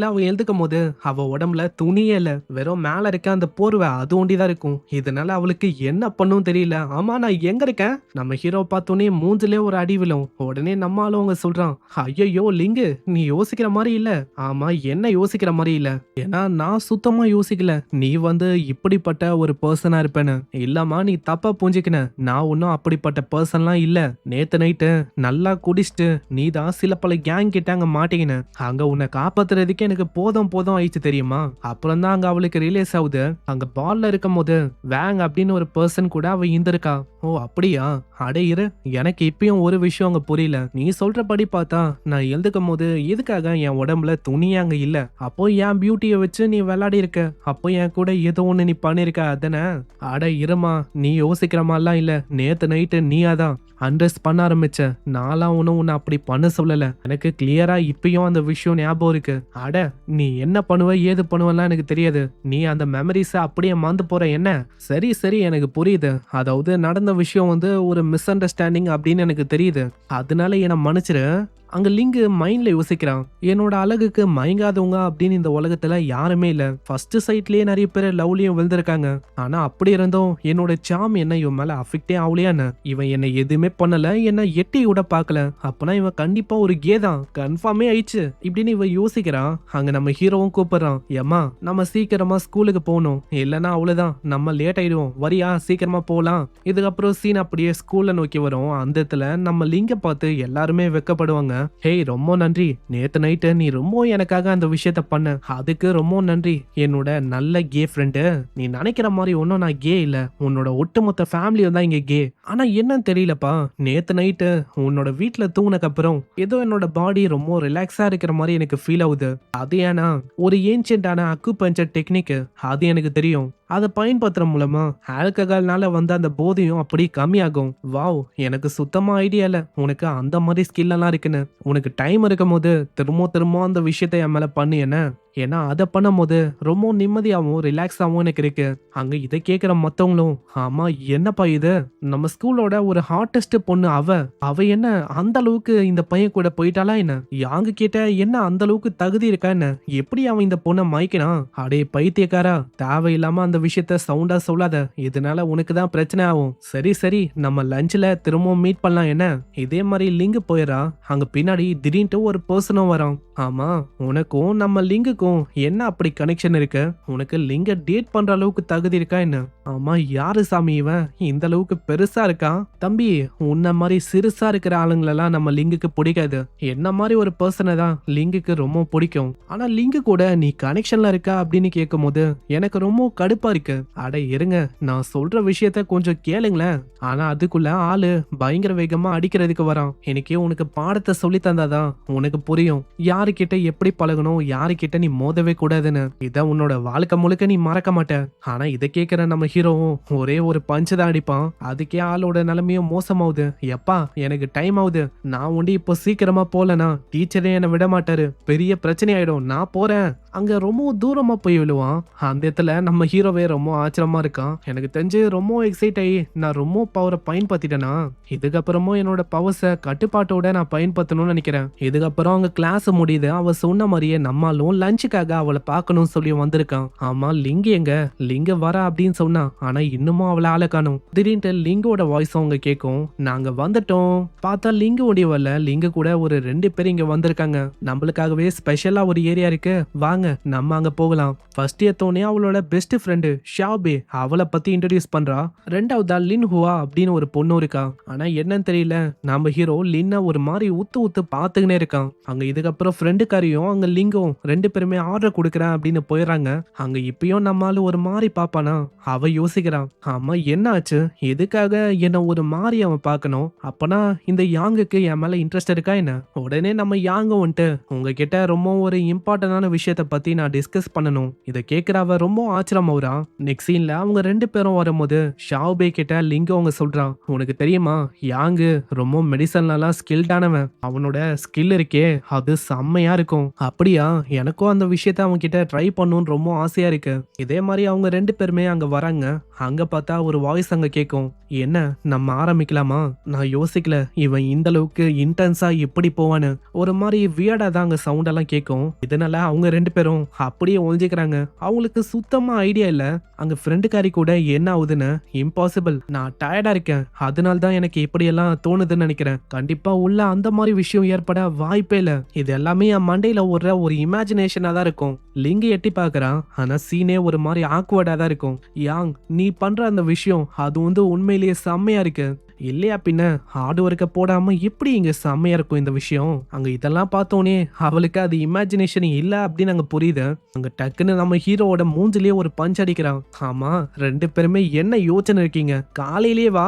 [SPEAKER 1] அவ எழுதுக்கும் போது அவ உடம்புல துணியே இல்ல, வெறும் மேல இருக்க அந்த போர்வை அது ஒண்டிதான் இருக்கும். இதனால அவளுக்கு என்ன பண்ணும் தெரியல. ஆமா நான் எங்க இருக்கேன், நம்ம ஹீரோ பார்த்தோன்னே மூஞ்சிலே ஒரு அடி விழும். உடனே நம்ம ஆளும் அவங்க சொல்றான், ஐயோ லிங்கு நீ யோசிக்கிற மாதிரி இல்ல. ஆமா என்ன யோசிக்கிற மாதிரி இல்ல, ஏன்னா நான் சுத்தமா யோசிக்கல நீ வந்து இப்படிப்பட்ட ஒரு பர்சனா இருப்பேன்னு. இல்லம்மா நீ தப்பா புரிஞ்சுக்கின, நான் ஒன்னும் அப்படிப்பட்ட பர்சன்லாம் இல்ல. நேத்து நைட்டு நல்லா குடிச்சிட்டு நீ தான் சில பல கேங் கிட்ட அங்க மாட்டீங்கன்னு, அங்க உன்னை காப்பாத்துறதுக்கு எனக்கு போதும் ஆயிடுச்சு தெரியுமா. அப்புறம் தான் அங்க அவளுக்கு ரிலேஸ் ஆகுது. அங்க பால்ல இருக்கும் போது வேங் அப்படின்னு ஒரு பர்சன் கூட அவ இருந்திருக்கா. ஓ அப்படியா, அடே இரு, எனக்கு இப்பயும் ஒரு விஷயம் அங்க புரியல. நீ சொல்றபடி பார்த்தா நான் எழுதுக்கும் போது எதுக்காக என் உடம்புல துணியே அங்க இல்ல, அப்போ என் பியூட்டியை வச்சு நீ விளையாடி இருக்க, அப்போ என் கூட ஏதோ ஒண்ணு நீ பண்ணிருக்க அதானே. அட இருமா நீ யோசிக்கிற மாதிரிலாம் இல்ல, நேத்து நைட்டு நீ அதான் அண்ட்ரஸ் பண்ண ஆரம்பிச்ச, நான்லாம் ஒன்னும் உன்னை அப்படி பண்ண சொல்லல. எனக்கு கிளியரா இப்பயும் அந்த விஷயம் ஞாபகம் இருக்கு. அட நீ என்ன பண்ணுவ ஏது பண்ணுவலாம் எனக்கு தெரியாது, நீ அந்த மெமரிஸ அப்படியே மறந்து போற என்ன. சரி சரி எனக்கு புரியுது, அதாவது நடந்த விஷயம் வந்து ஒரு மிஸ் அண்டர்ஸ்டாண்டிங் அப்படின்னு எனக்கு தெரியுது, அதனால என்ன மன்னிச்சிரு. அங்க லிங்கு மைண்ட்ல யோசிக்கிறான், என்னோட அழகுக்கு மயங்காதவங்க அப்படின்னு இந்த உலகத்துல யாருமே இல்ல. ஃபர்ஸ்ட் சைட்லயே நிறைய பேர் லவ்லயும் விழுந்திருக்காங்க. ஆனா அப்படி இருந்தும் என்னோட சாம் என்ன இவன் மேல அஃபெக்டே ஆகலையான்னு, இவன் என்ன எதுவுமே பண்ணல, என்ன எட்டி கூட பாக்கல, அப்பனா இவன் கண்டிப்பா ஒரு கே தான், கன்ஃபார்மே ஆயிடுச்சு இப்படின்னு இவன் யோசிக்கிறான். அங்க நம்ம ஹீரோவும் கூப்பிடுறான், ஏமா நம்ம சீக்கிரமா ஸ்கூலுக்கு போகணும், இல்லைன்னா அவ்வளவுதான் நம்ம லேட் ஆயிடுவோம், வரியா சீக்கிரமா போலாம். இதுக்கப்புறம் சீன் அப்படியே ஸ்கூல்ல நோக்கி வரும். அந்த இடத்துல நம்ம லிங்க பார்த்து எல்லாருமே வெக்கப்படுவாங்க. ஹேய் ரொம்ப நன்றி, நேத்து நைட்டு நீ ரொம்ப எனக்காக அந்த விஷயத்த பண்ண, அதுக்கு ரொம்ப நன்றி என்னோட நல்ல கே ஃப்ரெண்டு. நீ நினைக்கிற மாதிரி ஒன்னும் நான் கே இல்ல, உன்னோட ஒட்டுமொத்த ஃபேமிலியும் தான் இங்க கே. ஆனா என்னன்னு தெரியலப்பா, நேத்து நைட்டு உன்னோட வீட்டுல தூங்கினக்கு அப்புறம் ஏதோ என்னோட பாடி ரொம்ப ரிலாக்ஸா இருக்கிற மாதிரி எனக்கு ஃபீல் ஆகுது. அது ஏன்னா ஒரு ஏன்ஷியன்டான அக்குபஞ்சர் டெக்னிக் அது எனக்கு தெரியும், அதை பயன்படுத்துற மூலமா ஆல்கஹால்னால வந்து அந்த போதையும் அப்படி கம்மியாகும். வாவ் எனக்கு சுத்தமா ஐடியா இல்ல உனக்கு அந்த மாதிரி ஸ்கில் எல்லாம் இருக்குன்னு. உனக்கு டைம் இருக்கும் போது திரும்ப அந்த விஷயத்த என் மேல பண்ணு என்ன, ஏன்னா அதை பண்ணும் போது ரொம்ப நிம்மதியாகவும் ரிலாக்ஸாகவும் எனக்கு இருக்கு. அங்க இதை கேட்கிற மத்தவங்களும், ஆமா என்னப்பா இது, நம்ம ஸ்கூலோட ஒரு ஹார்டஸ்ட் பொண்ணு அவ என்ன அந்த அளவுக்கு இந்த பையன் கூட போயிட்டாளா என்ன, யாங்க கிட்ட என்ன அந்த அளவுக்கு தகுதி இருக்கா என்ன, எப்படி அவன் இந்த பொண்ணை மயக்கினான், அடே பைத்தியக்காரா தேவையில்லாம அந்த விஷயத்த சவுண்டா சொல்லாத, இதனால உனக்கு தான் பிரச்சனை ஆகும். சரி சரி நம்ம லஞ்ச்ல திரும்பவும் மீட் பண்ணலாம் என்ன. இதே மாதிரி லிங்கு போயிடா. அங்க பின்னாடி திடீர்னு ஒரு பர்சனும் வரான். ஆமா உனக்கும் நம்ம லிங்குக்கும் என்ன அப்படி கனெக்ஷன் இருக்கு, உனக்கு லிங்க டேட் பண்ற அளவுக்கு தகுதி இருக்கா என்ன. ஆமா யாரு சாமி இவன் இந்த அளவுக்கு பெருசா இருக்கான். தம்பி உன்ன மாதிரி சிறுசா இருக்கிற ஆளுங்களெல்லாம் நம்ம லிங்குக்கு பிடிக்காது, என்ன மாதிரி ஒரு பர்சனை தான் லிங்குக்கு ரொம்ப பிடிக்கும். ஆனா லிங்கு கூட நீ கனெக்ஷன்ல இருக்கா அப்படின்னு கேட்கும் போது எனக்கு ரொம்ப கடுப்பா இருக்கு. அட இருங்க நான் சொல்ற விஷயத்த கொஞ்சம் கேளுங்களேன். ஆனா அதுக்குள்ள ஆளு பயங்கர வேகமா அடிக்கிறதுக்கு வரான். எனக்கே உனக்கு பாடத்தை சொல்லி தந்தாதான் உனக்கு புரியும் யாருக்கிட்ட எப்படி பழகணும், யாருக்கிட்ட நீ மோதவே கூடாதுன்னு. இத உன்னோட வாழ்க்கை முழுக்க நீ மறக்க மாட்ட. ஆனா இதை கேட்கிற நம்ம ஹீரோவும் ஒரே ஒரு பஞ்சு தான் அடிப்பான். அதுக்கே ஆளோட நிலைமையும் மோசமாகுது. எப்பா எனக்கு டைம் ஆகுது, நான் உண்டி இப்போ சீக்கிரமா போலனா டீச்சரே என்னை விட மாட்டாரு, பெரிய பிரச்சனை ஆயிடும், நான் போறேன். அங்க ரொம்ப தூரமா போய் விழுவான். அந்த இடத்துல நம்ம ஹீரோவே ரொம்ப ஆச்சரியமா இருக்கான். எனக்கு தெரிஞ்சு ரொம்ப எக்ஸைட் ஆகி நான் ரொம்ப பவரை பயன்படுத்திட்டேனா, இதுக்கப்புறமும் என்னோட பவர்ஸை கட்டுப்பாட்டோட நான் பயன்படுத்தணும்னு நினைக்கிறேன். இதுக்கப்புறம் அங்க கிளாஸ் முடியுது. புரியுது அவ சொன்ன மாதிரியே நம்மளும் லஞ்சுக்காக அவளை பார்க்கணும்னு சொல்லி வந்திருக்கான். ஆமா லிங்கு எங்க? லிங்கு வர அப்படின்னு சொன்னா, ஆனா இன்னமும் அவளை ஆளை காணும். திடீர்னு லிங்கோட வாய்ஸ் அவங்க கேட்கும். நாங்க வந்துட்டோம். பார்த்தா லிங்கு ஓடி வரல. லிங்கு கூட ஒரு 2 பேர் இங்க வந்திருக்காங்க. நம்மளுக்காகவே ஸ்பெஷலா ஒரு ஏரியா இருக்கு, வாங்க நம்ம அங்க போகலாம். ஃபர்ஸ்ட் ஏத்தோனே அவளோட பெஸ்ட் ஃப்ரெண்டு ஷாபே அவளை பத்தி இன்ட்ரடியூஸ் பண்றா. ரெண்டாவதா லின் ஹுவா அப்படின்னு ஒரு பொண்ணு இருக்கா. ஆனா என்னன்னு தெரியல, நம்ம ஹீரோ லின்ன ஒரு மாதிரி ஊத்து ஊத்து பாத்துக்கினே இருக்கான். அங்க இதுக்கப்புறம் ஃப்ரெண்டுக்காரியும் அங்க லிங்கும் 2 பேருமே ஆர்டர் கொடுக்குறேன் அப்படின்னு போயிடறாங்க. அங்க இப்பயும் நம்மால ஒரு மாதிரி பாப்பானா, அவ யோசிக்கிறான். ஆமா என்ன ஆச்சு, எதுக்காக என்ன ஒரு மாதிரி அவன் பார்க்கணும்? அப்பனா இந்த யாங்குக்கு என் மேல இன்ட்ரெஸ்ட் இருக்கா என்ன? உடனே நம்ம யாங்க வந்துட்டு உங்ககிட்ட ரொம்ப ஒரு இம்பார்ட்டன்டான விஷயத்த பத்தி நான் டிஸ்கஸ் பண்ணணும். இதை கேட்கிற அவ ரொம்ப ஆச்சரியமாவுறா. நெக்ஸ்ட் சீன்ல அவங்க 2 பேரும் வரும்போது ஷாவ்பே கிட்ட லிங்கு அவங்க சொல்றான், உனக்கு தெரியுமா யாங்கு ரொம்ப மெடிசன்லாம் ஸ்கில்டானவன். அவனோட ஸ்கில் இருக்கே அது செம்மையா இருக்கும். அப்படியா, எனக்கும் அந்த விஷயத்த அவன் கிட்ட ட்ரை பண்ணணும்னு ரொம்ப ஆசையா இருக்கு. இதே மாதிரி அவங்க 2 பேருமே அங்க வராங்க. அங்க பார்த்தா ஒரு வாய்ஸ் அங்க கேட்கும். என்ன நம்ம ஆரம்பிக்கலாமா? நான் யோசிக்கல இவன் இந்த அளவுக்கு இன்டென்ஸா எப்படி போவான்னு. ஒரு மாதிரி வியர்டா தான் அங்க சவுண்ட் எல்லாம் கேட்கும். இதனால அவங்க 2 பேரும் அப்படியே ஒழிஞ்சுக்கிறாங்க. அவங்களுக்கு சுத்தமா ஐடியா இல்ல அங்க ஃப்ரெண்டுக்காரி கூட என்ன ஆகுதுன்னு. இம்பாசிபிள், நான் டயர்டா இருக்கேன், அதனால தான் எனக்கு இப்படி எல்லாம் தோணுதுன்னு நினைக்கிறேன். கண்டிப்பா உள்ள அந்த மாதிரி விஷயம் ஏற்பட வாய்ப்பே இல்ல. இது எல்லாமே என் மண்டையில ஓடுற ஒரு இமேஜினேஷனா தான் இருக்கும். லிங்கு எட்டி பாக்குறான். ஆனா சீனே ஒரு மாதிரி ஆக்வர்டா தான் இருக்கும். யாங் நீ பண்ற அந்த விஷயம் அது வந்து உண்மையிலேயே செம்மையா இருக்கு இல்லையா? பின்ன ஹார்ட் ஒர்க்க போடாம எப்படி இங்க செம்மையா இருக்கும் இந்த விஷயம். அங்க இதெல்லாம் பார்த்தோன்னே அவளுக்கு அது இமேஜினேஷன் இல்ல அப்படின்னு அங்க புரியுது. அங்க டக்குன்னு நம்ம ஹீரோவோட மூஞ்சிலேயே ஒரு பஞ்ச் அடிக்கிறான். ஆமா 2 பேருமே என்ன யோசனை இருக்கீங்க, காலையிலேயே வா.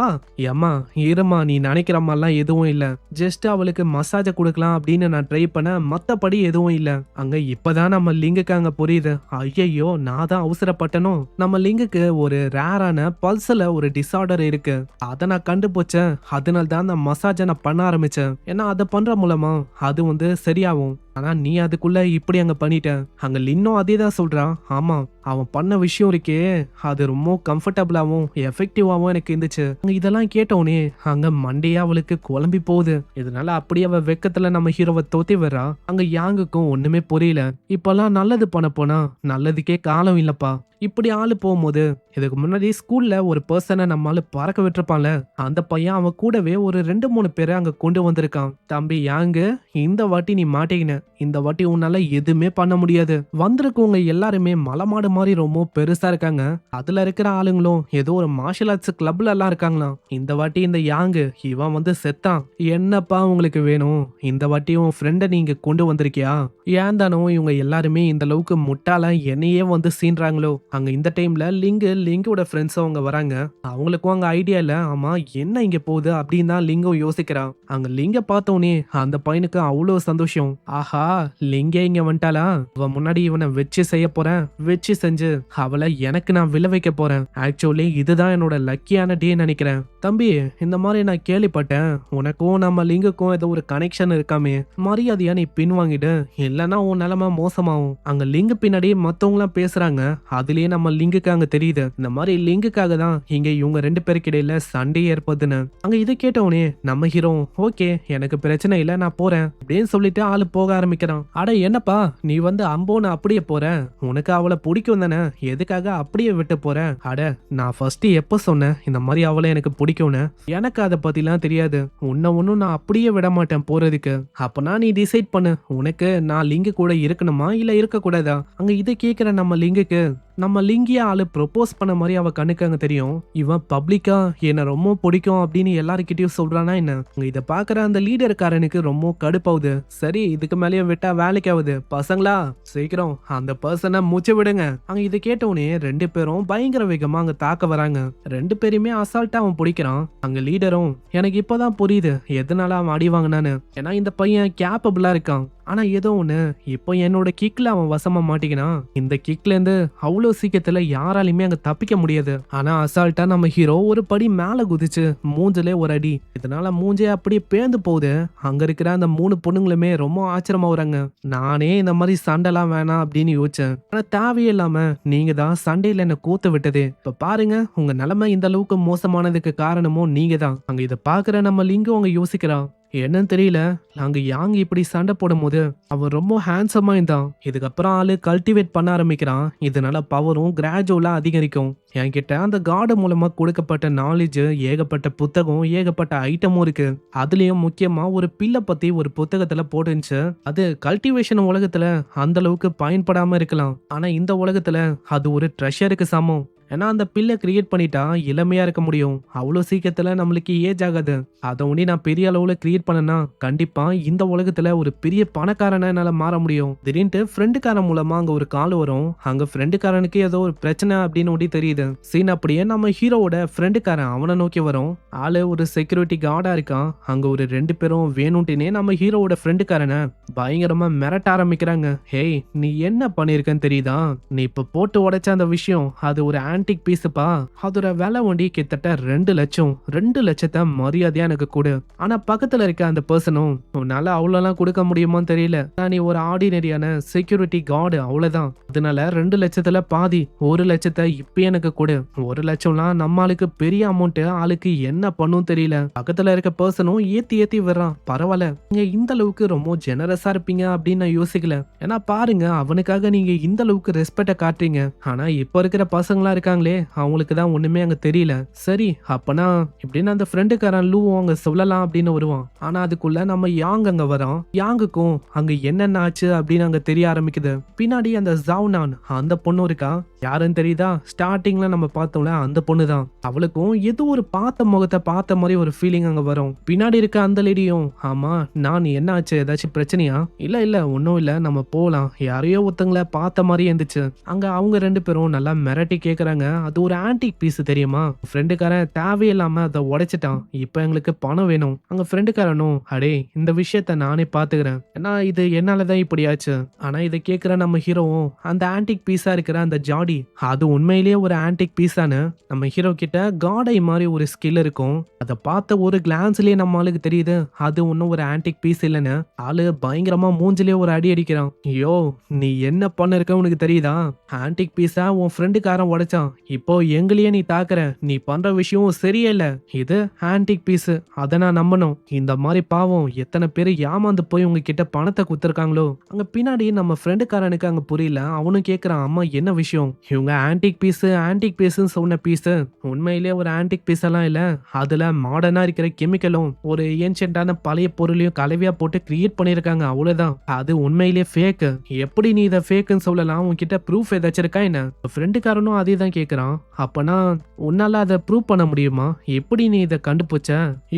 [SPEAKER 1] ஏமா இருமா, நீ நினைக்கிற மாதிரிலாம் எதுவும் இல்ல. ஜஸ்ட் அவளுக்கு மசாஜ் கொடுக்கலாம் அப்படின்னு நான் ட்ரை பண்ண, மத்தபடி எதுவும் இல்ல. அங்க இப்பதான் நம்ம லிங்குக்கு அங்க புரியுது. ஐயோ நான் தான் அவசரப்பட்டனும். நம்ம லிங்குக்கு ஒரு ரேரான பல்ஸ்ல ஒரு டிசார்டர் இருக்கு. அதை நான் கண்டுபிடிச்சேன். அதனால தான் அந்த மசாஜை நான் பண்ண ஆரம்பிச்சேன். ஏன்னா அதை பண்ற மூலமா அது வந்து சரியாகும். ஆனா நீ அதுக்குள்ள இப்படி அங்க பண்ணிட்ட. அங்க லின்னும் அதே தான் சொல்றான். ஆமா அவன் பண்ண விஷயம் இருக்கே அது ரொம்ப கம்ஃபர்டபுளாவும் எஃபெக்டிவாவும் எனக்கு இருந்துச்சு. இதெல்லாம் கேட்டோனே அங்க மண்டையா அவளுக்கு குழம்பி போகுது. இதனால அப்படியே அவ வெக்கத்துல நம்ம ஹீரோவை தோத்தி வர்றா. அங்க யாங்குக்கும் ஒண்ணுமே புரியல. இப்பெல்லாம் நல்லது பண்ண போனா நல்லதுக்கே காலம் இல்லப்பா. இப்படி ஆளு போகும்போது இதுக்கு முன்னாடி ஸ்கூல்ல ஒரு பர்சனை நம்மால பறக்க விட்டுருப்பான்ல, அந்த பையன் அவன் கூடவே ஒரு 2-3 பேரை அங்க கொண்டு வந்திருக்கான். தம்பி யாங்கு, இந்த வாட்டி நீ மாட்டீங்கன்னு, இந்த வாட்டி உன்னால எதுவுமே பண்ண முடியாது. வந்திருக்கவங்க எல்லாருமே மலமாடு மாதிரி ரொம்ப பெருசா இருக்காங்க. அதுல இருக்கிற ஆளுங்களும் ஏதோ ஒரு மார்ஷல் ஆர்ட்ஸ் கிளப்ல எல்லாம் இருக்காங்களாம். இந்த வாட்டி இந்த யாங்கு இவன் வந்து செத்தான். என்னப்பா உங்களுக்கு வேணும்? இந்த வாட்டி உன் ஃப்ரெண்டை நீங்க கொண்டு வந்திருக்கியா? ஏன் தானோ இவங்க எல்லாருமே இந்த அளவுக்கு முட்டாள என்னையே வந்து சீன்றாங்களோ. அங்க இந்த டைம்ல லிங்கோட ஃப்ரெண்ட்ஸ் அவங்க வராங்க. அவங்களுக்கும் அங்க ஐடியா இல்ல. ஆமா என்ன இங்க போகுது அப்படின்னு தான் லிங்கும் யோசிக்கிறான். அங்க லிங்க பார்த்தோன்னே அந்த பையனுக்கு அவ்வளவு சந்தோஷம். ஆஹா லிங்கே இங்க வந்துட்டாளா, அவன் முன்னாடி இவனை வச்சு செய்ய போறேன், வச்சு செஞ்சு அவளை எனக்கு நான் விழ வைக்க போறேன். ஆக்சுவலி இதுதான் என்னோட லக்கியான டே நினைக்கிறேன். தம்பி இந்த மாதிரி நான் கேள்விப்பட்டேன் உனக்கும் நம்ம லிங்குக்கும் ஏதோ ஒரு கனெக்ஷன் இருக்காமே, மரியாதையா நீ பின்வாங்கிடு, இல்லைன்னா உன் நிலைமை மோசமாகும். அங்க லிங்கு பின்னாடி மத்தவங்களாம் பேசுறாங்க. அதுலயே நம்ம லிங்குக்கு அங்க தெரியுது இந்த மாதிரி லிங்குக்காக தான் இங்க இவங்க 2 பேருக்கு இடையில சண்டை ஏற்படுதுன்னு. அங்க இதை கேட்டவனே நம்ம ஹீரோ ஓகே எனக்கு பிரச்சனை இல்ல நான் போறேன் அப்படின்னு சொல்லிட்டு ஆளு போக ஆரம்பிக்கிறான். அட என்னப்பா நீ வந்து அம்போன்னு அப்படியே போற, உனக்கு அவளை பிடிக்கும் தானே, எதுக்காக அப்படியே விட்டு போற? அட நான் ஃபர்ஸ்ட் எப்ப சொன்னேன் இந்த மாதிரி அவளை எனக்கு பிடிக்கும்னு? எனக்கு அதை பத்திலாம் தெரியாது. உன்ன ஒன்னும் நான் அப்படியே விட மாட்டேன் போறதுக்கு. அப்பனா நீ டிசைட் பண்ணு, உனக்கு நான் லிங்கு கூட இருக்கணுமா இல்ல இருக்க கூடாதா? அங்க இதை கேக்குற நம்ம லிங்குக்கு நம்ம லிங்கியா ஆளு ப்ரொபோஸ் பண்ண மாதிரி அவ கண்ணுக்கு அங்க தெரியும். இவன் பப்ளிக்கா என்ன ரொம்ப பிடிக்கும் அப்படின்னு எல்லாருக்கிட்டையும் சொல்றானா என்ன? இத பாக்குற அந்த லீடர்காரனுக்கு ரொம்ப கடுப்பாவுது. சரி இதுக்கு மேலேயும் விட்டா வேலைக்கு ஆகுது, பசங்களா சீக்கிரம் அந்த பர்சனை மூச்சு விடுங்க. அங்க இதை கேட்டவுடனே 2 பேரும் பயங்கர வேகமா அங்க தாக்க வராங்க. 2 பேருமே அசால்ட்டா அவன் பிடிக்கிறான். அங்க லீடரும் எனக்கு இப்பதான் புரியுது எதனால அவன் அடி வாங்கினான்னு. ஏன்னா இந்த பையன் கேப்பபிளா இருக்கான். ஆனா ஏதோ ஒண்ணு இப்போ என்னோட கிக்ல அவன் வசமா மாட்டிக்கினான். இந்த கிக்ல இருந்து அவ்வளவு சீக்கிரத்துல யாராலையுமே அங்க தப்பிக்க முடியாது. ஆனா அசால்ட்டா நம்ம ஹீரோ ஒரு படி மேல குதிச்சு மூஞ்சிலே ஒரு அடி. இதனால மூஞ்சே அப்படியே பேந்து போகுது. அங்க இருக்கிற அந்த 3 பொண்ணுங்களுமே ரொம்ப ஆச்சரியமா வராங்க. நானே இந்த மாதிரி சண்டைலாம் வேணாம் அப்படின்னு யோசிச்சேன். ஆனா தேவையே இல்லாம நீங்க தான் சண்டையில என்ன கூத்து விட்டது. இப்ப பாருங்க உங்க நிலைமை இந்த அளவுக்கு மோசமானதுக்கு காரணமும் நீங்க தான். அங்க இதை பாக்குற நம்ம லிங்கும் அங்க யோசிக்கிறான். என்னன்னு தெரியல. அங்க யாங் இப்படி சண்டை போடும்போது அவன் ரொம்ப ஹேண்ட்ஸமா இருந்தான். இதுக்கப்புறம் ஆளு கல்டிவேட் பண்ண ஆரம்பிக்கிறான். இதனால பவரும் கிராஜுவலா அதிகரிக்கும். என்கிட்ட அந்த காடு மூலமா கொடுக்கப்பட்ட நாலேஜ், ஏகப்பட்ட புத்தகம், ஏகப்பட்ட ஐட்டமும் இருக்கு. அதுலயும் முக்கியமா ஒரு பில்ல பத்தி ஒரு புத்தகத்துல போட்டுருந்துச்சு. அது கல்டிவேஷன் உலகத்துல அந்த அளவுக்கு பயன்படாம இருக்கலாம். ஆனா இந்த உலகத்துல அது ஒரு ட்ரெஷருக்கு சமம். ஏன்னா அந்த பில்லை கிரியேட் பண்ணிட்டா இளமையா இருக்க முடியும். அவ்வளோ சீக்கிரத்துல நம்மளுக்கு ஏஜ் ஆகாது. அதை ஒண்டி நான் பெரிய அளவுல கிரியேட் பண்ணனா கண்டிப்பா இந்த உலகத்துல ஒரு பெரிய பணக்காரனா என்னால மாற முடியும். திடீர்னு ஃப்ரெண்டுக்காரன் மூலமா அங்க ஒரு கால் வரும். அங்க ஃப்ரெண்டுக்காரனுக்கு ஏதோ ஒரு பிரச்சனை அப்படின்னு ஒண்டி தெரியுது. சீன் அப்படியே நம்ம ஹீரோவோட ஃப்ரெண்டுக்காரன் அவனை நோக்கி வரும். ஆளு ஒரு செக்யூரிட்டி கார்டா இருக்கான். அங்க ஒரு 2 பேரும் வேணும்ட்டுனே நம்ம ஹீரோவோட ஃப்ரெண்டுக்காரனை பயங்கரமா மிரட்ட ஆரம்பிக்கிறாங்க. ஹேய், நீ என்ன பண்ணிருக்கன்னு தெரியுதா? நீ இப்ப போட்டு உடைச்ச அந்த விஷயம் அது ஒரு ஆன்டிக் பீஸுப்பா. அதோட விலை ஒண்டி கிட்டத்தட்ட 2 லட்சம். 2 லட்சத்தை மரியாதையா எனக்கு கொடு. ஆனா பக்கத்துல இருக்க அந்த பர்சனும் உன்னால அவ்வளோலாம் கொடுக்க முடியுமான்னு தெரியல. நான் நீ ஒரு ஆர்டினரியான செக்யூரிட்டி கார்டு அவ்வளவுதான். அதனால 2 லட்சத்துல பாதி 1 லட்சத்தை இப்ப எனக்கு கொடு. 1 லட்சம்லாம் நம்ம ஆளுக்கு பெரிய அமௌண்ட். ஆளுக்கு என்ன பண்ணும் தெரியல. பக்கத்துல இருக்க பர்சனும் ஏத்தி ஏத்தி வர்றான். பரவாயில்ல, நீங்க இந்த அளவுக்கு ரொம்ப ஜெனரஸா இருப்பீங்க அப்படின்னு நான் யோசிக்கல. ஏன்னா பாருங்க, அவனுக்காக நீங்க இந்த அளவுக்கு ரெஸ்பெக்ட காட்டுறீங்க. ஆனா இப்ப இருக்கிற பசங்களா இருக்காங்களே, அவங்களுக்கு தான் ஒண்ணுமே அங்க தெரியல. சரி அப்பனா இப்படின்னு அந்த ஃப்ரெண்டுக்காரன் லூவும் அங்க சொல்லலாம் அப்படின்னு வருவான். ஆனா அதுக்குள்ள நம்ம யாங் அங்க வரோம். யாங்குக்கும் அங்க என்னென்ன ஆச்சு அப்படின்னு அங்க தெரிய ஆரம்பிக்குது. பின்னாடி அந்த ஜவுனான் அந்த பொண்ணு இருக்கா. யாருன்னு தெரியுதா? ஸ்டார்டிங்ல நம்ம பார்த்தோம்ல அந்த பொண்ணு தான். அவளுக்கும் ஏதோ ஒரு பார்த்த முகத்தை பார்த்த மாதிரி ஒரு ஃபீலிங் அங்க வரும். பின்னாடி இருக்க அந்த லேடியும், ஆமா நான் என்ன ஆச்சு, ஏதாச்சும் பிரச்சனையா? இல்ல இல்ல ஒன்னும் இல்ல, நம்ம போலாம். யாரையோ ஒருத்தங்கள பார்த்த மாதிரி இருந்துச்சு. அங்க அவங்க 2 பேரும் நல்லா மிரட்டி கேக்குறாங்க. அது ஒரு ஆன்டிக் பீஸ் தெரியுமா? ஃப்ரெண்டுக்காரன் தேவையில்லாம அதை உடைச்சிட்டான். இப்ப எங்களுக்கு பணம் வேணும். அங்க ஃப்ரெண்டுக்காரனும், அடே இந்த விஷயத்த நானே பாத்துக்கிறேன், ஏன்னா இது என்னாலதான் இப்படி ஆச்சு. ஆனா இதை கேக்குற நம்ம ஹீரோவும் அந்த ஆன்டிக் பீஸா இருக்கிற அந்த ஜாடி அது உண்மையிலேயே ஒரு ஆன்டிக் பீஸானு நம்ம ஹீரோ கிட்ட காடை மாதிரி ஒரு ஸ்கில் இருக்கும். அதை பார்த்த ஒரு கிளான்ஸ்லயே நம்ம ஆளுக்கு தெரியுது அது ஒன்னும் ஒரு ஆன்டிக் பீஸ் இல்லைன்னு. ஆளு பயங்கரமா மூஞ்சிலே ஒரு அடி அடிக்கிறான். ஐயோ, நீ என்ன பண்ண இருக்க உனக்கு தெரியுதா? ஆன்டிக் பீஸா உன் ஃப்ரெண்டுக்காரன் உடைச்சான். இப்போ எங்களையே நீ தாக்குற. நீ பண்ற விஷயம் சரியில்ல. இது ஆன்டிக் பீஸ், அதை நான் நம்பணும். இந்த மாதிரி பாவம் எத்தனை பேர் ஏமாந்து போய் உங்ககிட்ட பணத்தை குத்துருக்காங்களோ. அங்க பின்னாடி நம்ம ஃப்ரெண்டுக்காரனுக்கு அங்க புரியல. அவனும் கேக்குறான், அம்மா என்ன விஷயம்? இவங்க ஆன்டிக் பீஸ்ன்னு சொன்ன பீஸ் உண்மையிலேயே ஒரு ஆன்டிக் பீஸ் எல்லாம் இல்ல. அதுல மாடர்னா இருக்கிற கெமிக்கலும் ஒரு ஏன்ஷியன்டான பழைய பொருளையும் கலவையா போட்டு கிரியேட் பண்ணிருக்காங்க, அவ்வளவுதான். அது உண்மையிலேயே ஃபேக். எப்படி நீ இதை ஃபேக்னு சொல்லலாம்? உன்கிட்ட ப்ரூஃப் ஏதாச்சும் இருக்கா என்ன? ஃப்ரெண்டுக்காரனும் அதே தான் கேக்குறான். அப்பனா உன்னால அதை ப்ரூவ் பண்ண முடியுமா? எப்படி நீ இதை கண்டுபிடிச்ச?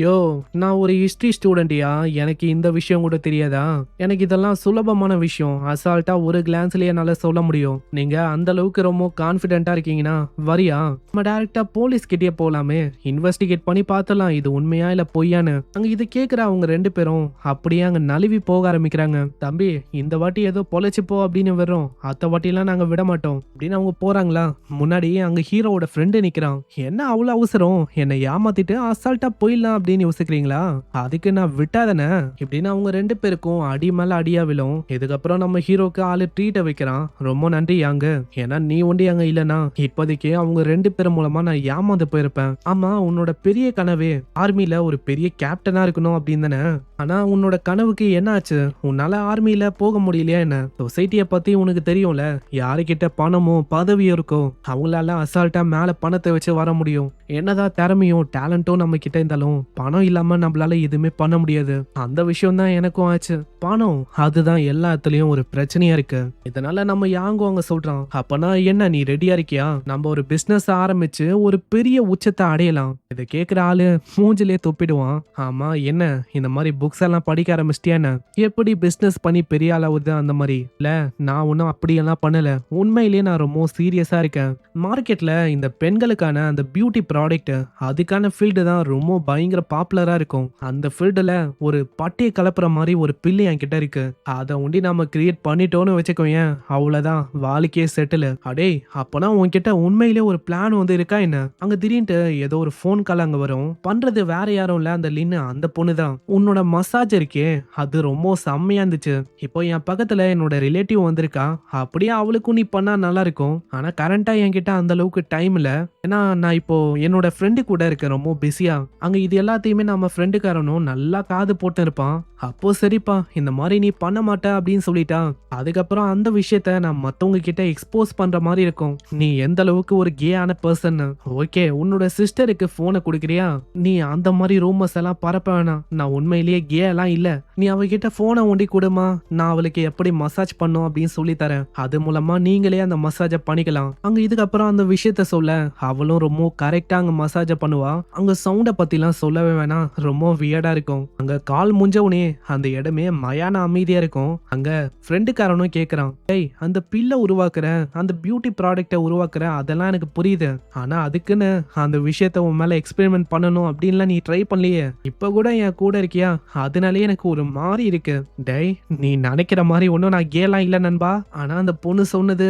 [SPEAKER 1] யோ, நான் ஒரு ஹிஸ்டரி ஸ்டூடெண்ட்டியா, எனக்கு இந்த விஷயம் கூட தெரியாதா? எனக்கு இதெல்லாம் சுலபமான விஷயம். அசால்ட்டா ஒரு கிளான்ஸ்லயே என்னால சொல்ல முடியும். நீங்க அந்த அளவுக்கு ரொம்ப கான்ஃபிடென்ட்டா இருக்கீங்கன்னா வரியா, நம்ம டைரக்டா போலீஸ் கிட்டே போலாமே, இன்வெஸ்டிகேட் பண்ணி பார்த்தலாம் இது உண்மையா இல்ல பொய்யான்னு. அங்க இதை கேக்குற அவங்க 2 பேரும் அப்படியே அங்க நழுவி போக ஆரம்பிக்கிறாங்க. தம்பி, இந்த வாட்டி ஏதோ பொழைச்சு போ அப்படின்னு வர்றோம், அத்த வாட்டிலாம் நாங்க விட மாட்டோம் அப்படின்னு அவங்க போறாங்களா. முன்னாடி அங்க ஹீரோவோட ஃப்ரெண்டு நிக்கிறான். என்ன அவ்வளவு அவசரம்? என்னை ஏமாத்திட்டு அசால்ட்டா போயிடலாம் அப்படின்னு யோசிக்கிறீங்களா? அதுக்கு நான் விட்டாதானே இப்படின்னு அவங்க 2 பேருக்கும் அடி மேல அடியா விழும். இதுக்கப்புறம் நம்ம ஹீரோக்கு ஆளு ட்ரீட்டை வைக்கிறான். ரொம்ப நன்றி யாங்க, ஏன்னா நீ ஒண்டி அங்க இல்லனா இப்போதைக்கு அவங்க 2 பேர் மூலமா நான் ஏமாந்து போயிருப்பேன். ஆமா, உன்னோட பெரிய கனவே ஆர்மில ஒரு பெரிய கேப்டனா இருக்கணும் அப்படின்னு தானே? ஆனா உன்னோட கனவுக்கு என்ன ஆச்சு? உன்னால ஆர்மில போக முடியலையா என்ன? சொசைட்டிய பத்தி உனக்கு தெரியும்ல, யாருக்கிட்ட பணமும் பதவியும் இருக்கோ அவங்களால அசால்ட்டா மேல பணத்தை வச்சு வர முடியும். என்னதான் திறமையும் டேலண்டும் நம்ம கிட்ட இருந்தாலும் பணம் இல்லாம நம்மளால எதுவுமே பண்ண முடியாது. அந்த விஷயம் தான் எனக்கும் ஆச்சு. பணம் அதுதான் எல்லாத்துலயும் ஒரு பிரச்சனையா இருக்கு. இதனால நம்ம யாங்கோ அங்க சொல்றான், அப்பனா என்ன நீ ரெடியா இருக்கியா? நம்ம ஒரு பிசினஸ் ஆரம்பிச்சு ஒரு பெரிய உச்சத்தை அடையலாம். இதை கேக்குற ஆளு மூஞ்சிலே துப்பிடுவான். ஆமா என்ன, இந்த மாதிரி புக்ஸ் எல்லாம் படிக்க ஆரம்பிச்சிட்டியா என்ன? எப்படி பிசினஸ் பண்ணி பெரிய ஆளாவது அந்த மாதிரி? இல்ல, நான் ஒன்னும் அப்படியெல்லாம் பண்ணல. உண்மையிலேயே நான் ரொம்ப சீரியஸா இருக்கேன். மார்க்கெட்ல இந்த பெண்களுக்கான அந்த பியூட்டி ப்ராடக்ட் அதுக்கான ஃபீல்டு தான் ரொம்ப பயங்கர பாப்புலரா இருக்கும். அந்த ஃபீல்டுல ஒரு பட்டியை கலப்புற மாதிரி ஒரு பில்லு என்கிட்ட இருக்கு. அதை ஒண்டி நாம கிரியேட் பண்ணிட்டோன்னு வச்சுக்கோயேன், அவ்வளவுதான், வாழ்க்கையே செட்டில். அடே, அப்பனா உன்கிட்ட உண்மையிலே ஒரு பிளான் வந்து இருக்கா என்ன? அங்க திடீர்னு ஏதோ ஒரு போன் கால் அங்க வரும். பண்றது வேற யாரும் இல்ல, அந்த லின்னு அந்த பொண்ணு தான். உன்னோட மசாஜ் இருக்கே அது ரொம்ப செம்மையா இருந்துச்சு. இப்போ என் பக்கத்துல என்னோட ரிலேட்டிவ் வந்திருக்கா. அப்படியே அவளுக்கும் நீ பண்ணா நல்லா இருக்கும். ஆனா கரண்டா என்கிட்ட அந்த அளவுக்கு டைம் இல்ல. ஏன்னா நான் இப்போ என்னோட ஃப்ரெண்டு கூட இருக்கேன் ரொம்ப பிஸியா. அங்க இது எல்லாத்தையுமே நம்ம ஃப்ரெண்டுக்காரனும் நல்லா காது போட்டு இருப்பான். அப்போ சரிப்பா இந்த மாதிரி நீ பண்ண மாட்ட அப்படின்னு சொல்லிட்டா. அதுக்கப்புறம் அந்த விஷயத்த நான் மத்தவங்க கிட்ட எக்ஸ்போஸ் பண்ற மாதிரி இருக்கும். நீ எந்த அளவுக்கு ஒரு கே ஆன பர்சன். ஓகே உன்னோட சிஸ்டருக்கு போனை கொடுக்குறியா? நீ அந்த மாதிரி ரூமர்ஸ் எல்லாம் பரப்ப வேணாம். நான் உண்மையிலேயே கே எல்லாம் இல்ல. நீ அவகிட்ட போனை ஒண்டி கொடுமா, நான் அவளுக்கு எப்படி மசாஜ் பண்ணும் அப்படின்னு சொல்லி தரேன். அது மூலமா நீங்களே அந்த மசாஜ பண்ணிக்கலாம். அங்க இதுக்கப்புறம் அந்த விஷயத்த சொல்ல அவளும் ரொம்ப கரெக்டா அங்க மசாஜ பண்ணுவா. அங்க சவுண்ட பத்திலாம் சொல்லவே வேணாம், ரொம்ப வியர்டா இருக்கும். அங்க கால் முஞ்சவுனே அந்த இடமே மயான அமைதியா இருக்கும். அங்க ஃப்ரெண்டுக்காரனும் கேக்குறான், டேய் அந்த பில்ல உருவாக்குற, அந்த பியூட்டி ப்ராடக்ட உருவாக்குற, அதெல்லாம் எனக்கு புரியுது. ஆனா அதுக்குன்னு அந்த விஷயத்த உன் மேல எக்ஸ்பெரிமெண்ட் பண்ணணும் அப்படின்லாம் நீ ட்ரை பண்ணலையே. இப்ப கூட என் கூட இருக்கியா, அதனாலே எனக்கு ஒரு மாதிரி இருக்கு. டேய் நீ நினைக்கிற மாதிரி ஒன்னும் நான் கேலாம் இல்ல நண்பா. ஆனா அந்த பொண்ணு சொன்னது,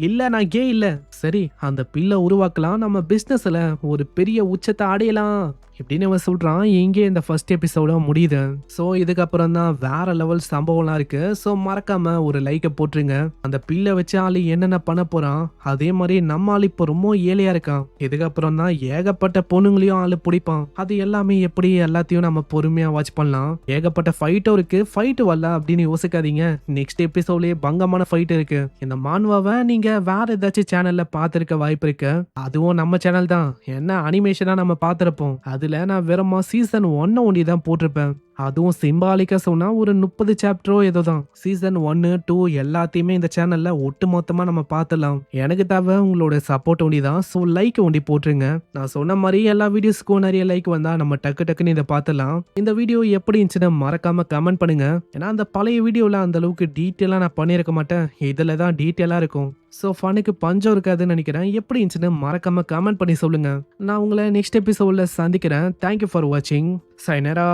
[SPEAKER 1] இல்ல நான் கே இல்ல. சரி அந்த பில்ல உருவாக்கலாம், நம்ம பிசினஸ்ல ஒரு பெரிய உச்சத்தை அடையலாம் இப்படின்னு அவன் சொல்றான். இங்கே இந்த ஃபர்ஸ்ட் எபிசோட முடியுது. ஸோ இதுக்கப்புறம் தான் வேற லெவல் சம்பவம்லாம் இருக்கு. ஸோ மறக்காம ஒரு லைக்கை போட்டுருங்க. அந்த பில்லை வச்சு ஆளு என்னென்ன பண்ண போறான், அதே மாதிரி நம்ம ஆள் இப்போ ரொம்ப ஏழையா இருக்கான். இதுக்கப்புறம் தான் ஏகப்பட்ட பொண்ணுங்களையும் ஆளு பிடிப்பான். அது எல்லாமே எப்படி எல்லாத்தையும் நம்ம பொறுமையா வாட்ச் பண்ணலாம். ஏகப்பட்ட ஃபைட்டும் இருக்கு. ஃபைட் வரல அப்படின்னு யோசிக்காதீங்க. நெக்ஸ்ட் எபிசோட்லயே பங்கமான ஃபைட் இருக்கு. இந்த மான்வாவை நீங்க வேற ஏதாச்சும் சேனல்ல பார்த்திருக்க வாய்ப்பு இருக்கு. அதுவும் நம்ம சேனல் தான். என்ன அனிமேஷனா நம்ம பார்த்திருப்போம். அதுல நான் வெறுமா சீசன் 1 ஒண்டி தான் போட்டிருப்பேன். அதுவும் சிம்பாலிக்கா சொன்னா ஒரு 30 சாப்டரோ ஏதோ தான். சீசன் 1, 2 எல்லாத்தையுமே இந்த சேனல்ல ஒட்டு மொத்தமா நம்ம பார்த்துலாம். எனக்கு தேவை உங்களோட சப்போர்ட் ஒண்டி தான். ஸோ லைக் ஒண்டி போட்டுருங்க. நான் சொன்ன மாதிரி எல்லா வீடியோஸ்க்கும் நிறைய லைக் வந்தா நம்ம டக்கு டக்குன்னு இதை பார்த்துலாம். இந்த வீடியோ எப்படி இருந்துச்சுன்னு மறக்காம கமெண்ட் பண்ணுங்க. ஏன்னா அந்த பழைய வீடியோல அந்த அளவுக்கு டீட்டெயிலா நான் பண்ணியிருக்க மாட்டேன். இதுல தான் டீட்டெயிலா இருக்கும். ஸோ ஃபனுக்கு பஞ்சம் இருக்காதுன்னு நினைக்கிறேன். எப்படி இருந்துச்சுன்னு மறக்காம கமெண்ட் பண்ணி சொல்லுங்க. நான் உங்களை நெக்ஸ்ட் எபிசோட்ல சந்திக்கிறேன். தேங்க்யூ ஃபார் வாட்சிங். சைனரா.